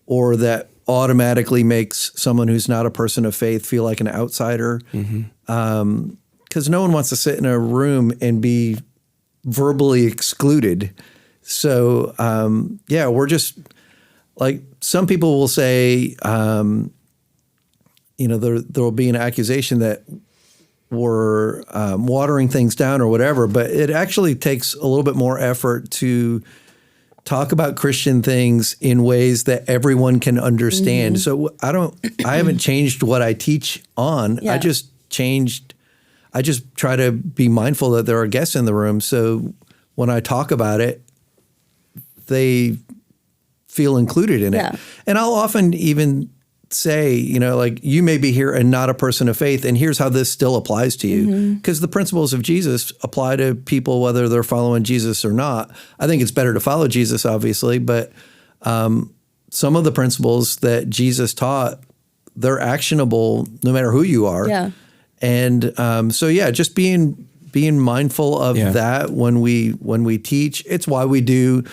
or that automatically makes someone who's not a person of faith feel like an outsider. Because no one wants to sit in a room and be verbally excluded. So, we're just like, some people will say, there will be an accusation that we're watering things down or whatever, but it actually takes a little bit more effort to talk about Christian things in ways that everyone can understand. So I haven't changed what I teach on. Yeah. I just try to be mindful that there are guests in the room. So when I talk about it, they feel included in it. Yeah. And I'll often even say, you may be here and not a person of faith, and here's how this still applies to you. Because the principles of Jesus apply to people whether they're following Jesus or not. I think it's better to follow Jesus, obviously, but some of the principles that Jesus taught, they're actionable no matter who you are. Yeah. And just being mindful of that when we teach. It's why we do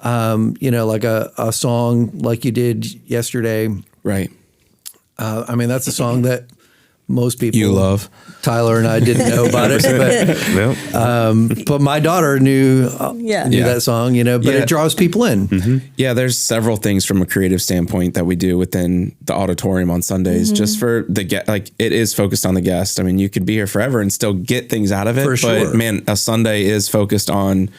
like a song like you did yesterday. Right. That's a song that most people You love. Tyler and I didn't know about it, but my daughter knew that song, but it draws people in. Yeah, there's several things from a creative standpoint that we do within the auditorium on Sundays, just for the guest. Like, it is focused on the guest. I mean, you could be here forever and still get things out of it. For sure. But man, a Sunday is focused on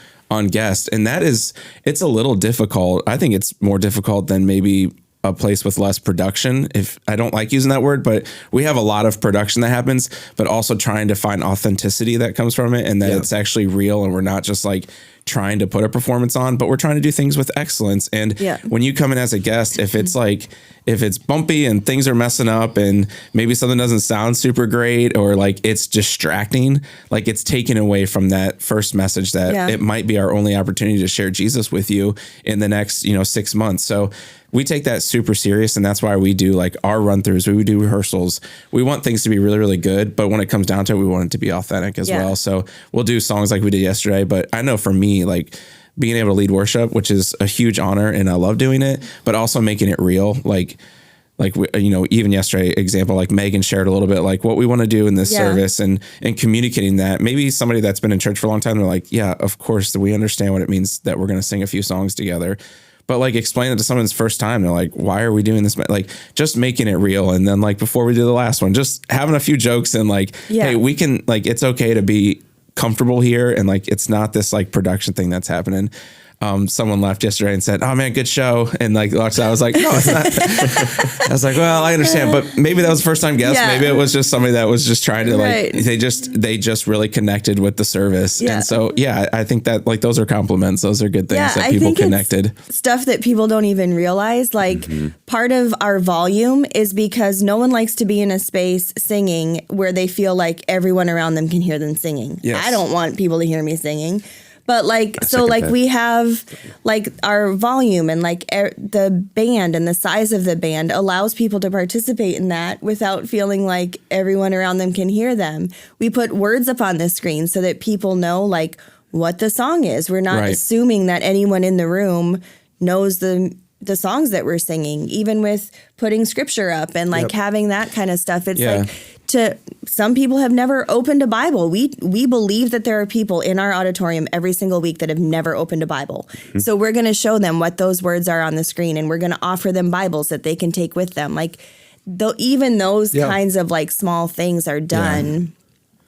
guests, and it's a little difficult. I think it's more difficult than maybe a place with less production. If I don't like using that word, but we have a lot of production that happens, but also trying to find authenticity that comes from it, and that it's actually real, and we're not just like trying to put a performance on, but we're trying to do things with excellence. And when you come in as a guest, if it's bumpy and things are messing up and maybe something doesn't sound super great, or like it's distracting, like it's taken away from that first message that it might be our only opportunity to share Jesus with you in the next, 6 months. So we take that super serious, and that's why we do like our run-throughs. We do rehearsals. We want things to be really, really good, but when it comes down to it, we want it to be authentic as well. So we'll do songs like we did yesterday, but I know for me, like being able to lead worship, which is a huge honor, and I love doing it, but also making it real. Like even yesterday, example, like Megan shared a little bit, like what we want to do in this service, and communicating that. Maybe somebody that's been in church for a long time, they're like, yeah, of course, we understand what it means that we're going to sing a few songs together. But like explain it to someone's first time. They're like, why are we doing this? Like just making it real. And then like before we do the last one, just having a few jokes and like, hey, we can like, it's okay to be comfortable here. And like, it's not this like production thing that's happening. Someone left yesterday and said, "Oh man, good show." And like, I was like, "No, it's not." I was like, "Well, I understand, but maybe that was a first time guest. Maybe it was just somebody that was just trying to like, they just really connected with the service." And so, I think that like those are compliments. Those are good things that people connected. Stuff that people don't even realize. Like part of our volume is because no one likes to be in a space singing where they feel like everyone around them can hear them singing. Yes. I don't want people to hear me singing. But like, so like we have like our volume and like the band and the size of the band allows people to participate in that without feeling like everyone around them can hear them. We put words up on the screen so that people know like what the song is. We're not assuming that anyone in the room knows the songs that we're singing, even with putting scripture up and like having that kind of stuff. It's like, some people have never opened a Bible. We believe that there are people in our auditorium every single week that have never opened a Bible. Mm-hmm. So we're going to show them what those words are on the screen, and we're going to offer them Bibles that they can take with them. Like even those kinds of like small things are done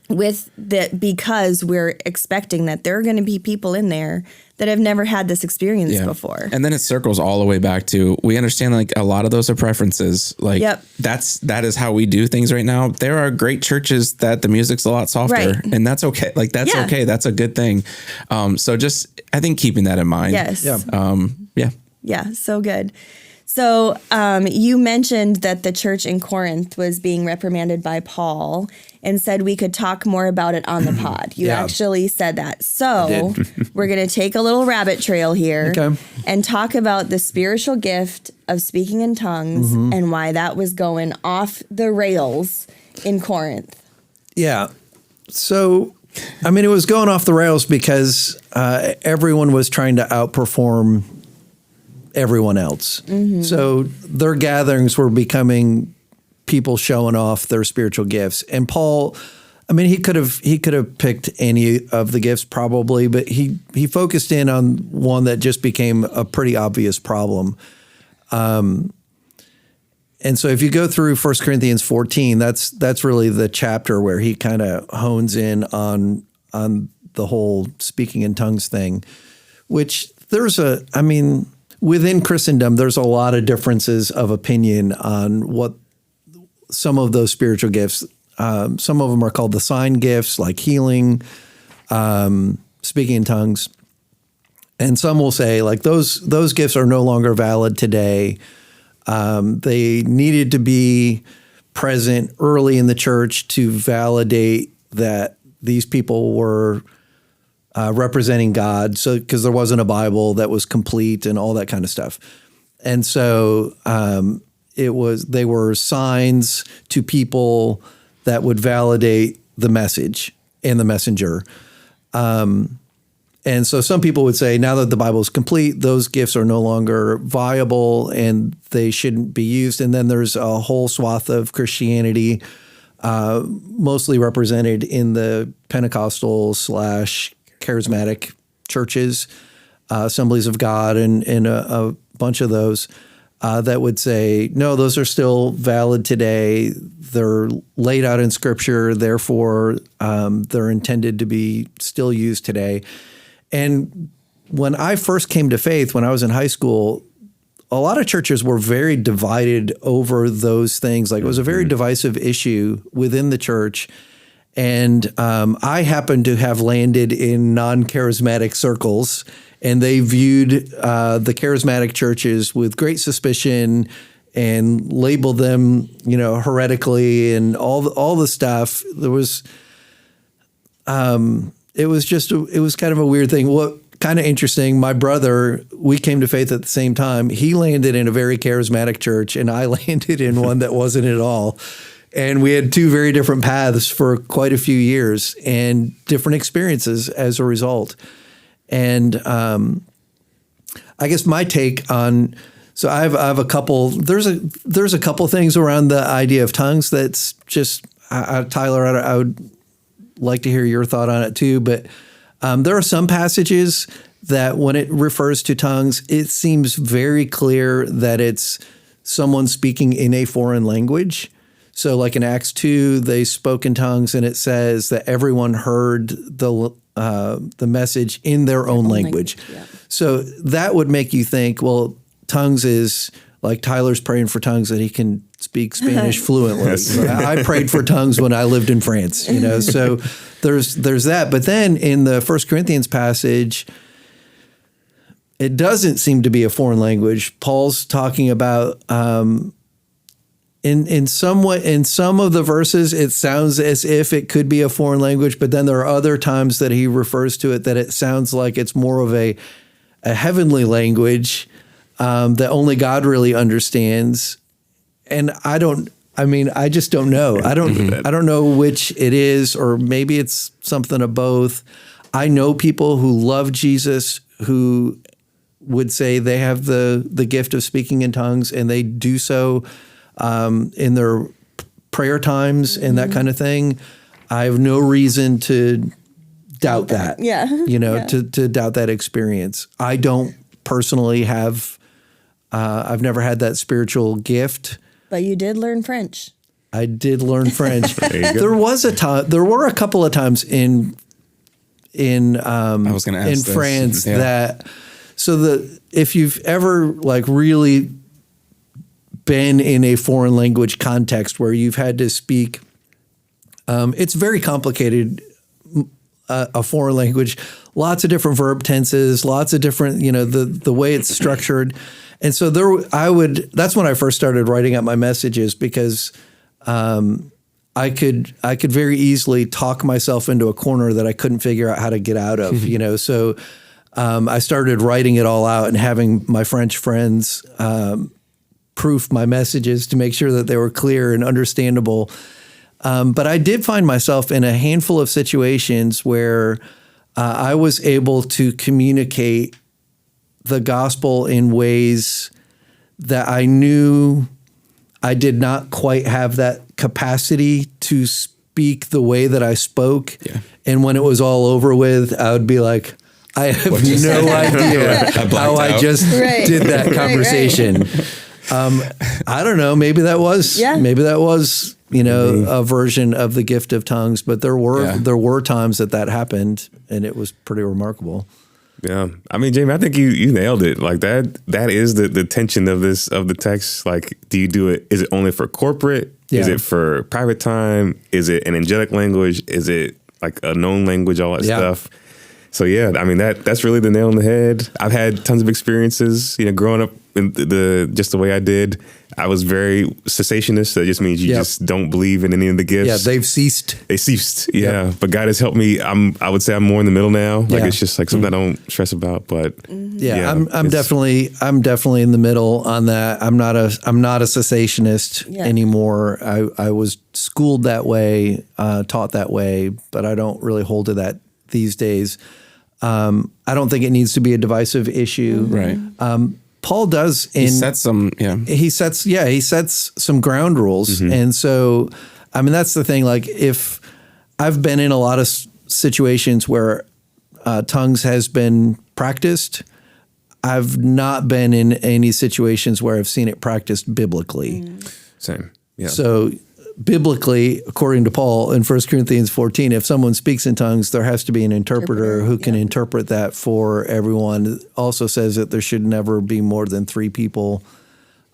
with that because we're expecting that there are going to be people in there that have never had this experience before. And then it circles all the way back to, we understand like a lot of those are preferences. Like that is how we do things right now. There are great churches that the music's a lot softer and that's okay. Like that's okay. That's a good thing. So just, I think keeping that in mind. Yes. Yeah. So good. So you mentioned that the church in Corinth was being reprimanded by Paul and said we could talk more about it on the pod. You actually said that. So we're going to take a little rabbit trail here and talk about the spiritual gift of speaking in tongues and why that was going off the rails in Corinth. Yeah. So, I mean, it was going off the rails because everyone was trying to outperform everyone else. So their gatherings were becoming people showing off their spiritual gifts. And Paul, I mean, he could have picked any of the gifts probably, but he focused in on one that just became a pretty obvious problem. And so if you go through 1 Corinthians 14, that's really the chapter where he kind of hones in on the whole speaking in tongues thing, which within Christendom, there's a lot of differences of opinion on what some of those spiritual gifts, some of them are called the sign gifts, like healing, speaking in tongues. And some will say like those gifts are no longer valid today. They needed to be present early in the church to validate that these people were representing God. So, because there wasn't a Bible that was complete and all that kind of stuff. And so they were signs to people that would validate the message and the messenger. And so some people would say, now that the Bible is complete, those gifts are no longer viable and they shouldn't be used. And then there's a whole swath of Christianity, mostly represented in the Pentecostal / charismatic churches, Assemblies of God, and a bunch of those that would say, no, those are still valid today. They're laid out in Scripture, therefore they're intended to be still used today. And when I first came to faith, when I was in high school, a lot of churches were very divided over those things. Like it was a very divisive issue within the church. And I happened to have landed in non-charismatic circles, and they viewed the charismatic churches with great suspicion and labeled them, heretically and all the stuff. There was, it was kind of a weird thing. What kind of interesting, my brother, we came to faith at the same time. He landed in a very charismatic church, and I landed in one that wasn't at all. And we had two very different paths for quite a few years and different experiences as a result. And I guess my take on, so I have a couple, there's a couple things around the idea of tongues that's just, Tyler, I would like to hear your thought on it too. But there are some passages that when it refers to tongues, it seems very clear that it's someone speaking in a foreign language. So like in Acts 2, they spoke in tongues, and it says that everyone heard the message in their own language. Yeah. So that would make you think, well, tongues is like Tyler's praying for tongues that he can speak Spanish fluently. I prayed for tongues when I lived in France, so there's that. But then in the 1 Corinthians passage, it doesn't seem to be a foreign language. Paul's talking about in some of the verses, it sounds as if it could be a foreign language, but then there are other times that he refers to it that it sounds like it's more of a heavenly language that only God really understands. And I just don't know. I don't know which it is, or maybe it's something of both. I know people who love Jesus who would say they have the gift of speaking in tongues, and they do so in their prayer times and that kind of thing. I have no reason to doubt that. Yeah. To doubt that experience. I don't personally have. I've never had that spiritual gift. But you did learn French. I did learn French. There were a couple of times in I was going to ask in France that. So if you've ever like really been in a foreign language context where you've had to speak, it's very complicated, a foreign language, lots of different verb tenses, lots of different, the way it's structured. And so that's when I first started writing out my messages, because I could very easily talk myself into a corner that I couldn't figure out how to get out of, so I started writing it all out and having my French friends proof my messages to make sure that they were clear and understandable. But I did find myself in a handful of situations where I was able to communicate the gospel in ways that I knew I did not quite have that capacity to speak the way that I spoke. Yeah. And when it was all over with, I would be like, I have no idea how I just did that conversation. I don't know. Maybe that was a version of the gift of tongues, but there were times that happened, and it was pretty remarkable. Yeah. I mean, Jamie, I think you nailed it. Like that is the tension of the text. Like, do you do it? Is it only for corporate? Yeah. Is it for private time? Is it an angelic language? Is it like a known language? All that stuff. So yeah, I mean that's really the nail on the head. I've had tons of experiences, growing up in just the way I did. I was very cessationist. That just means you just don't believe in any of the gifts. Yeah, they've ceased. They ceased. Yeah, yep. But God has helped me. I would say I'm more in the middle now. Like it's just like something I don't stress about. But I'm definitely in the middle on that. I'm not a cessationist anymore. I was schooled that way, taught that way, but I don't really hold to that these days. I don't think it needs to be a divisive issue. Right. Paul does. He sets some some ground rules. Mm-hmm. And so, I mean, that's the thing. Like, if I've been in a lot of situations where tongues has been practiced, I've not been in any situations where I've seen it practiced biblically. Same. Yeah. So biblically, according to Paul in 1 Corinthians 14, if someone speaks in tongues, there has to be an interpreter who can interpret that for everyone. It also says that there should never be more than 3 people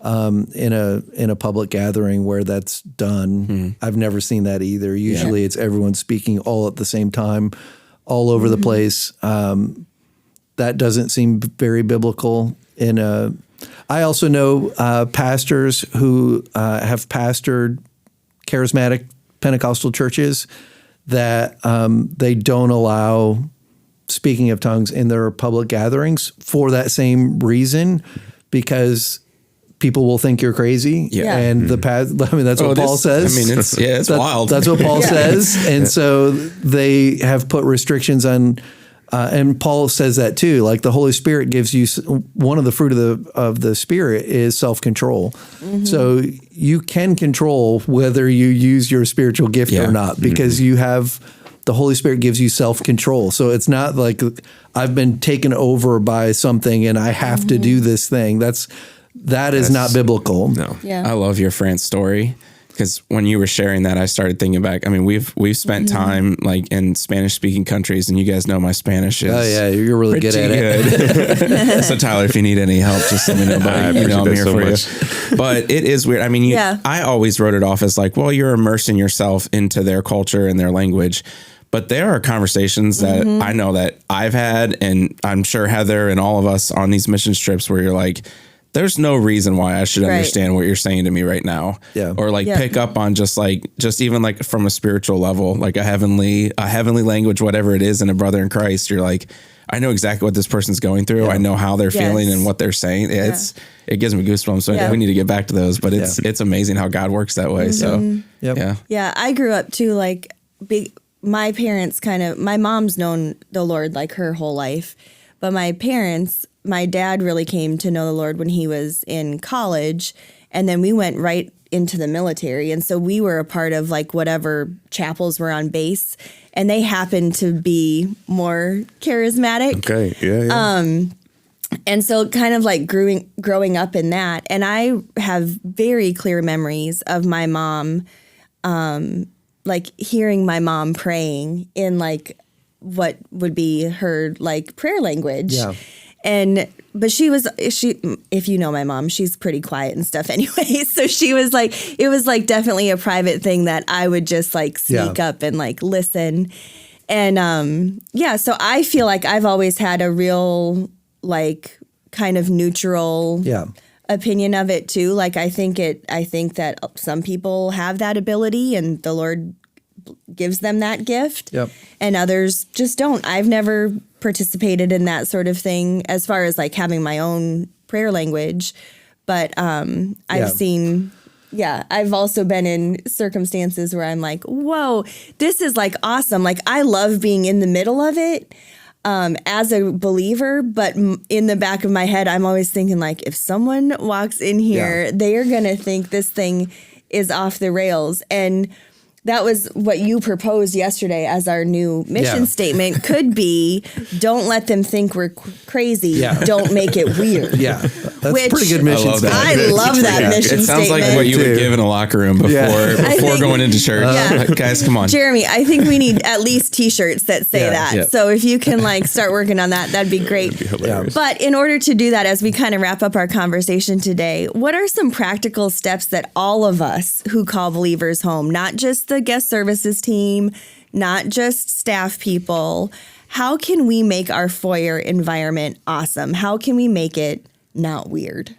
in a public gathering where that's done. I've never seen that either. Usually it's everyone speaking all at the same time, all over the place. That doesn't seem very biblical. I also know pastors who have pastored charismatic Pentecostal churches that they don't allow speaking of tongues in their public gatherings for that same reason, because people will think you're crazy. Yeah. And that's what Paul says. I mean, it's wild. That's what Paul says. And so they have put restrictions on, and Paul says that too. Like, the Holy Spirit gives you one of the fruit of the Spirit is self-control. So you can control whether you use your spiritual gift or not, because you have the Holy Spirit gives you self-control. So it's not like I've been taken over by something and I have to do this thing. That is not biblical. No. Yeah. I love your France story. Because when you were sharing that, I started thinking back. I mean, we've spent time like in Spanish speaking countries, and you guys know my Spanish is. Oh yeah, you're really good at it. So Tyler, if you need any help, just let me know. I But, I'm here appreciate for that so you. But it is weird. I mean, I always wrote it off as like, well, you're immersing yourself into their culture and their language. But there are conversations that I know that I've had, and I'm sure Heather and all of us on these missions trips, where you're like, there's no reason why I should understand what you're saying to me right now. Yeah. Or like pick up on just even like from a spiritual level, like a heavenly language, whatever it is in a brother in Christ. You're like, I know exactly what this person's going through. I know how they're feeling and what they're saying. It gives me goosebumps. So we need to get back to those, but it's amazing how God works that way. So Yeah. I grew up too, like my parents my mom's known the Lord like her whole life, but my dad really came to know the Lord when he was in college, and then we went right into the military. And so we were a part of like whatever chapels were on base, and they happened to be more charismatic. Okay. Yeah. And so kind of like growing up in that. And I have very clear memories of my mom, like hearing my mom praying in like what would be her like prayer language. Yeah. But she, if you know my mom, she's pretty quiet and stuff anyway. So it was like definitely a private thing that I would just like sneak up and like listen. And so I feel like I've always had a real like kind of neutral opinion of it too. Like I think that some people have that ability and the Lord gives them that gift, and others just don't. I've never participated in that sort of thing as far as like having my own prayer language, but I've seen, I've also been in circumstances where I'm like, whoa, this is like awesome. Like I love being in the middle of it as a believer, but in the back of my head, I'm always thinking like, if someone walks in here, they are going to think this thing is off the rails. And that was what you proposed yesterday as our new mission statement could be, don't let them think we're crazy. Yeah. Don't make it weird. Yeah. That's a pretty good mission I love that. statement. I love that mission It sounds statement. like what you would give in a locker room before going into church. Like, guys, come on. Jeremy, I think we need at least t-shirts that say that. Yeah. So if you can like start working on that, that'd be great. That'd be hilarious. But in order to do that, as we kind of wrap up our conversation today, what are some practical steps that all of us who call believers home, not just the guest services team, not just staff people, how can we make our foyer environment awesome? How can we make it not weird?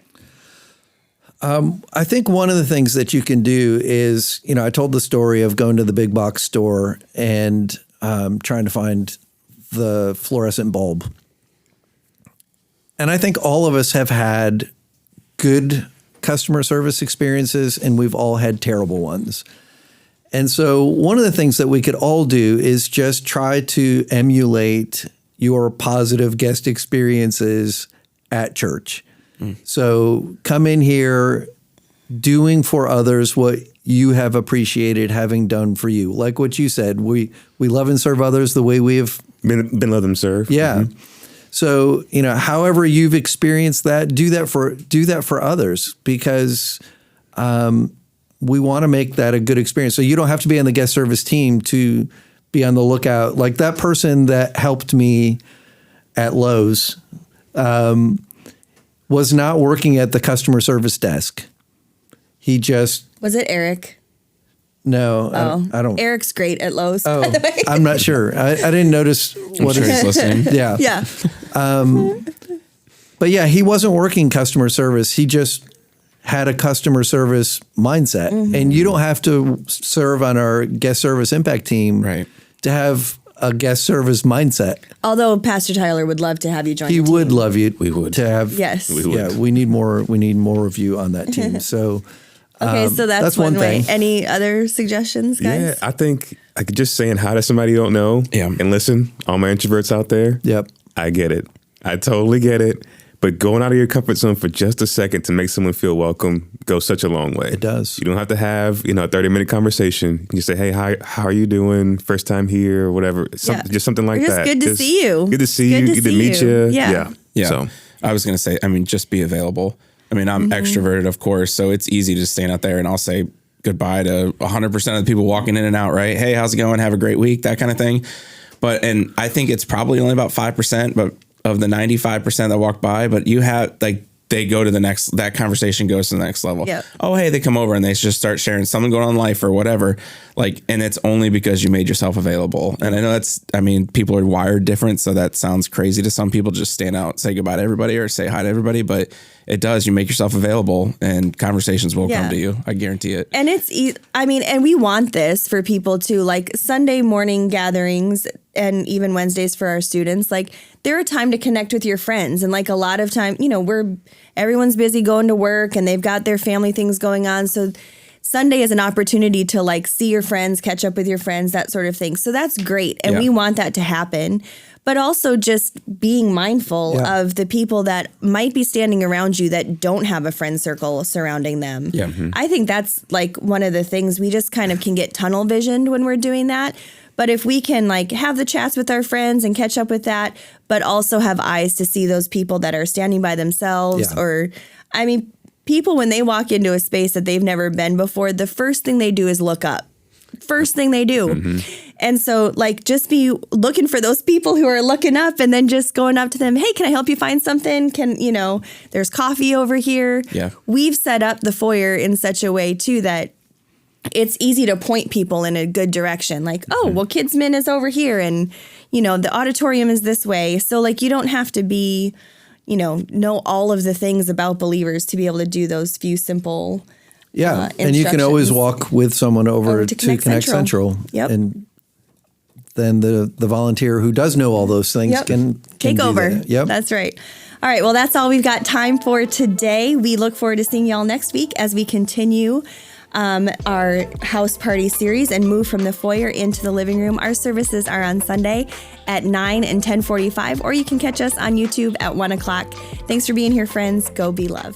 I think one of the things that you can do is, I told the story of going to the big box store and trying to find the fluorescent bulb. And I think all of us have had good customer service experiences, and we've all had terrible ones. And so one of the things that we could all do is just try to emulate your positive guest experiences at church. So come in here doing for others what you have appreciated having done for you. Like what you said, we love and serve others the way we have been let them serve. Yeah. Mm-hmm. So, however you've experienced that, do that for others, because we want to make that a good experience. So you don't have to be on the guest service team to be on the lookout. Like that person that helped me at Lowe's was not working at the customer service desk. He just... Was it Eric? No, I don't. Eric's great at Lowe's, by the way. I'm not sure. I didn't notice I'm sure he's listening. Yeah. Yeah. But yeah, he wasn't working customer service. He just had a customer service mindset. Mm-hmm. And you don't have to serve on our guest service impact team to have a guest service mindset. Although Pastor Tyler would love to have you join. He the team. would love you. We would. To have. Yes. We would. Yeah, we need more of you on that team. So okay, so that's one way. thing. Any other suggestions, guys? Yeah, I think just saying hi to somebody you don't know and listen, all my introverts out there. Yep. I get it. I totally get it. But But going out of your comfort zone for just a second to make someone feel welcome goes such a long way. It does. You don't have to have, a 30-minute conversation. You can just say, hey, hi, how are you doing? First time here, or whatever. Just something like Or that. Good to see you. Good to see you. Good to meet you. Yeah. So I was going to say, just be available. I'm extroverted, of course, so it's easy to stand out there and I'll say goodbye to 100% of the people walking in and out, right? Hey, how's it going? Have a great week, that kind of thing. And I think it's probably only about 5%, but of the 95% that walk by, but you have they go to that conversation goes to the next level. Yep. Oh, hey, they come over and they just start sharing something going on in life or whatever. And it's only because you made yourself available. And I know people are wired different. So that sounds crazy to some people, just stand out, say goodbye to everybody or say hi to everybody. But it does. You make yourself available and conversations will come to you. I guarantee it. And and we want this for people too, like Sunday morning gatherings and even Wednesdays for our students. They're a time to connect with your friends. And a lot of time, everyone's busy going to work and they've got their family things going on. So Sunday is an opportunity to see your friends, catch up with your friends, that sort of thing. So that's great. And we want that to happen. But also just being mindful of the people that might be standing around you that don't have a friend circle surrounding them. Yeah. Mm-hmm. I think that's one of the things we just kind of can get tunnel visioned when we're doing that. But if we can have the chats with our friends and catch up with that, but also have eyes to see those people that are standing by themselves people, when they walk into a space that they've never been before, the first thing they do is look up. First thing they do. Mm-hmm. And so just be looking for those people who are looking up and then just going up to them. Hey, can I help you find something? There's coffee over here. Yeah. We've set up the foyer in such a way too that it's easy to point people in a good direction. Kidsmen is over here and, the auditorium is this way. So you don't have to be, know all of the things about believers to be able to do those few simple and you can always walk with someone over to Connect Central. Yep. And then the volunteer who does know all those things can take do over. That. Yep. That's right. All right. Well, that's all we've got time for today. We look forward to seeing y'all next week as we continue our house party series and move from the foyer into the living room. Our services are on Sunday at 9 and 10:45, or you can catch us on YouTube at 1 o'clock. Thanks for being here, friends. Go be love.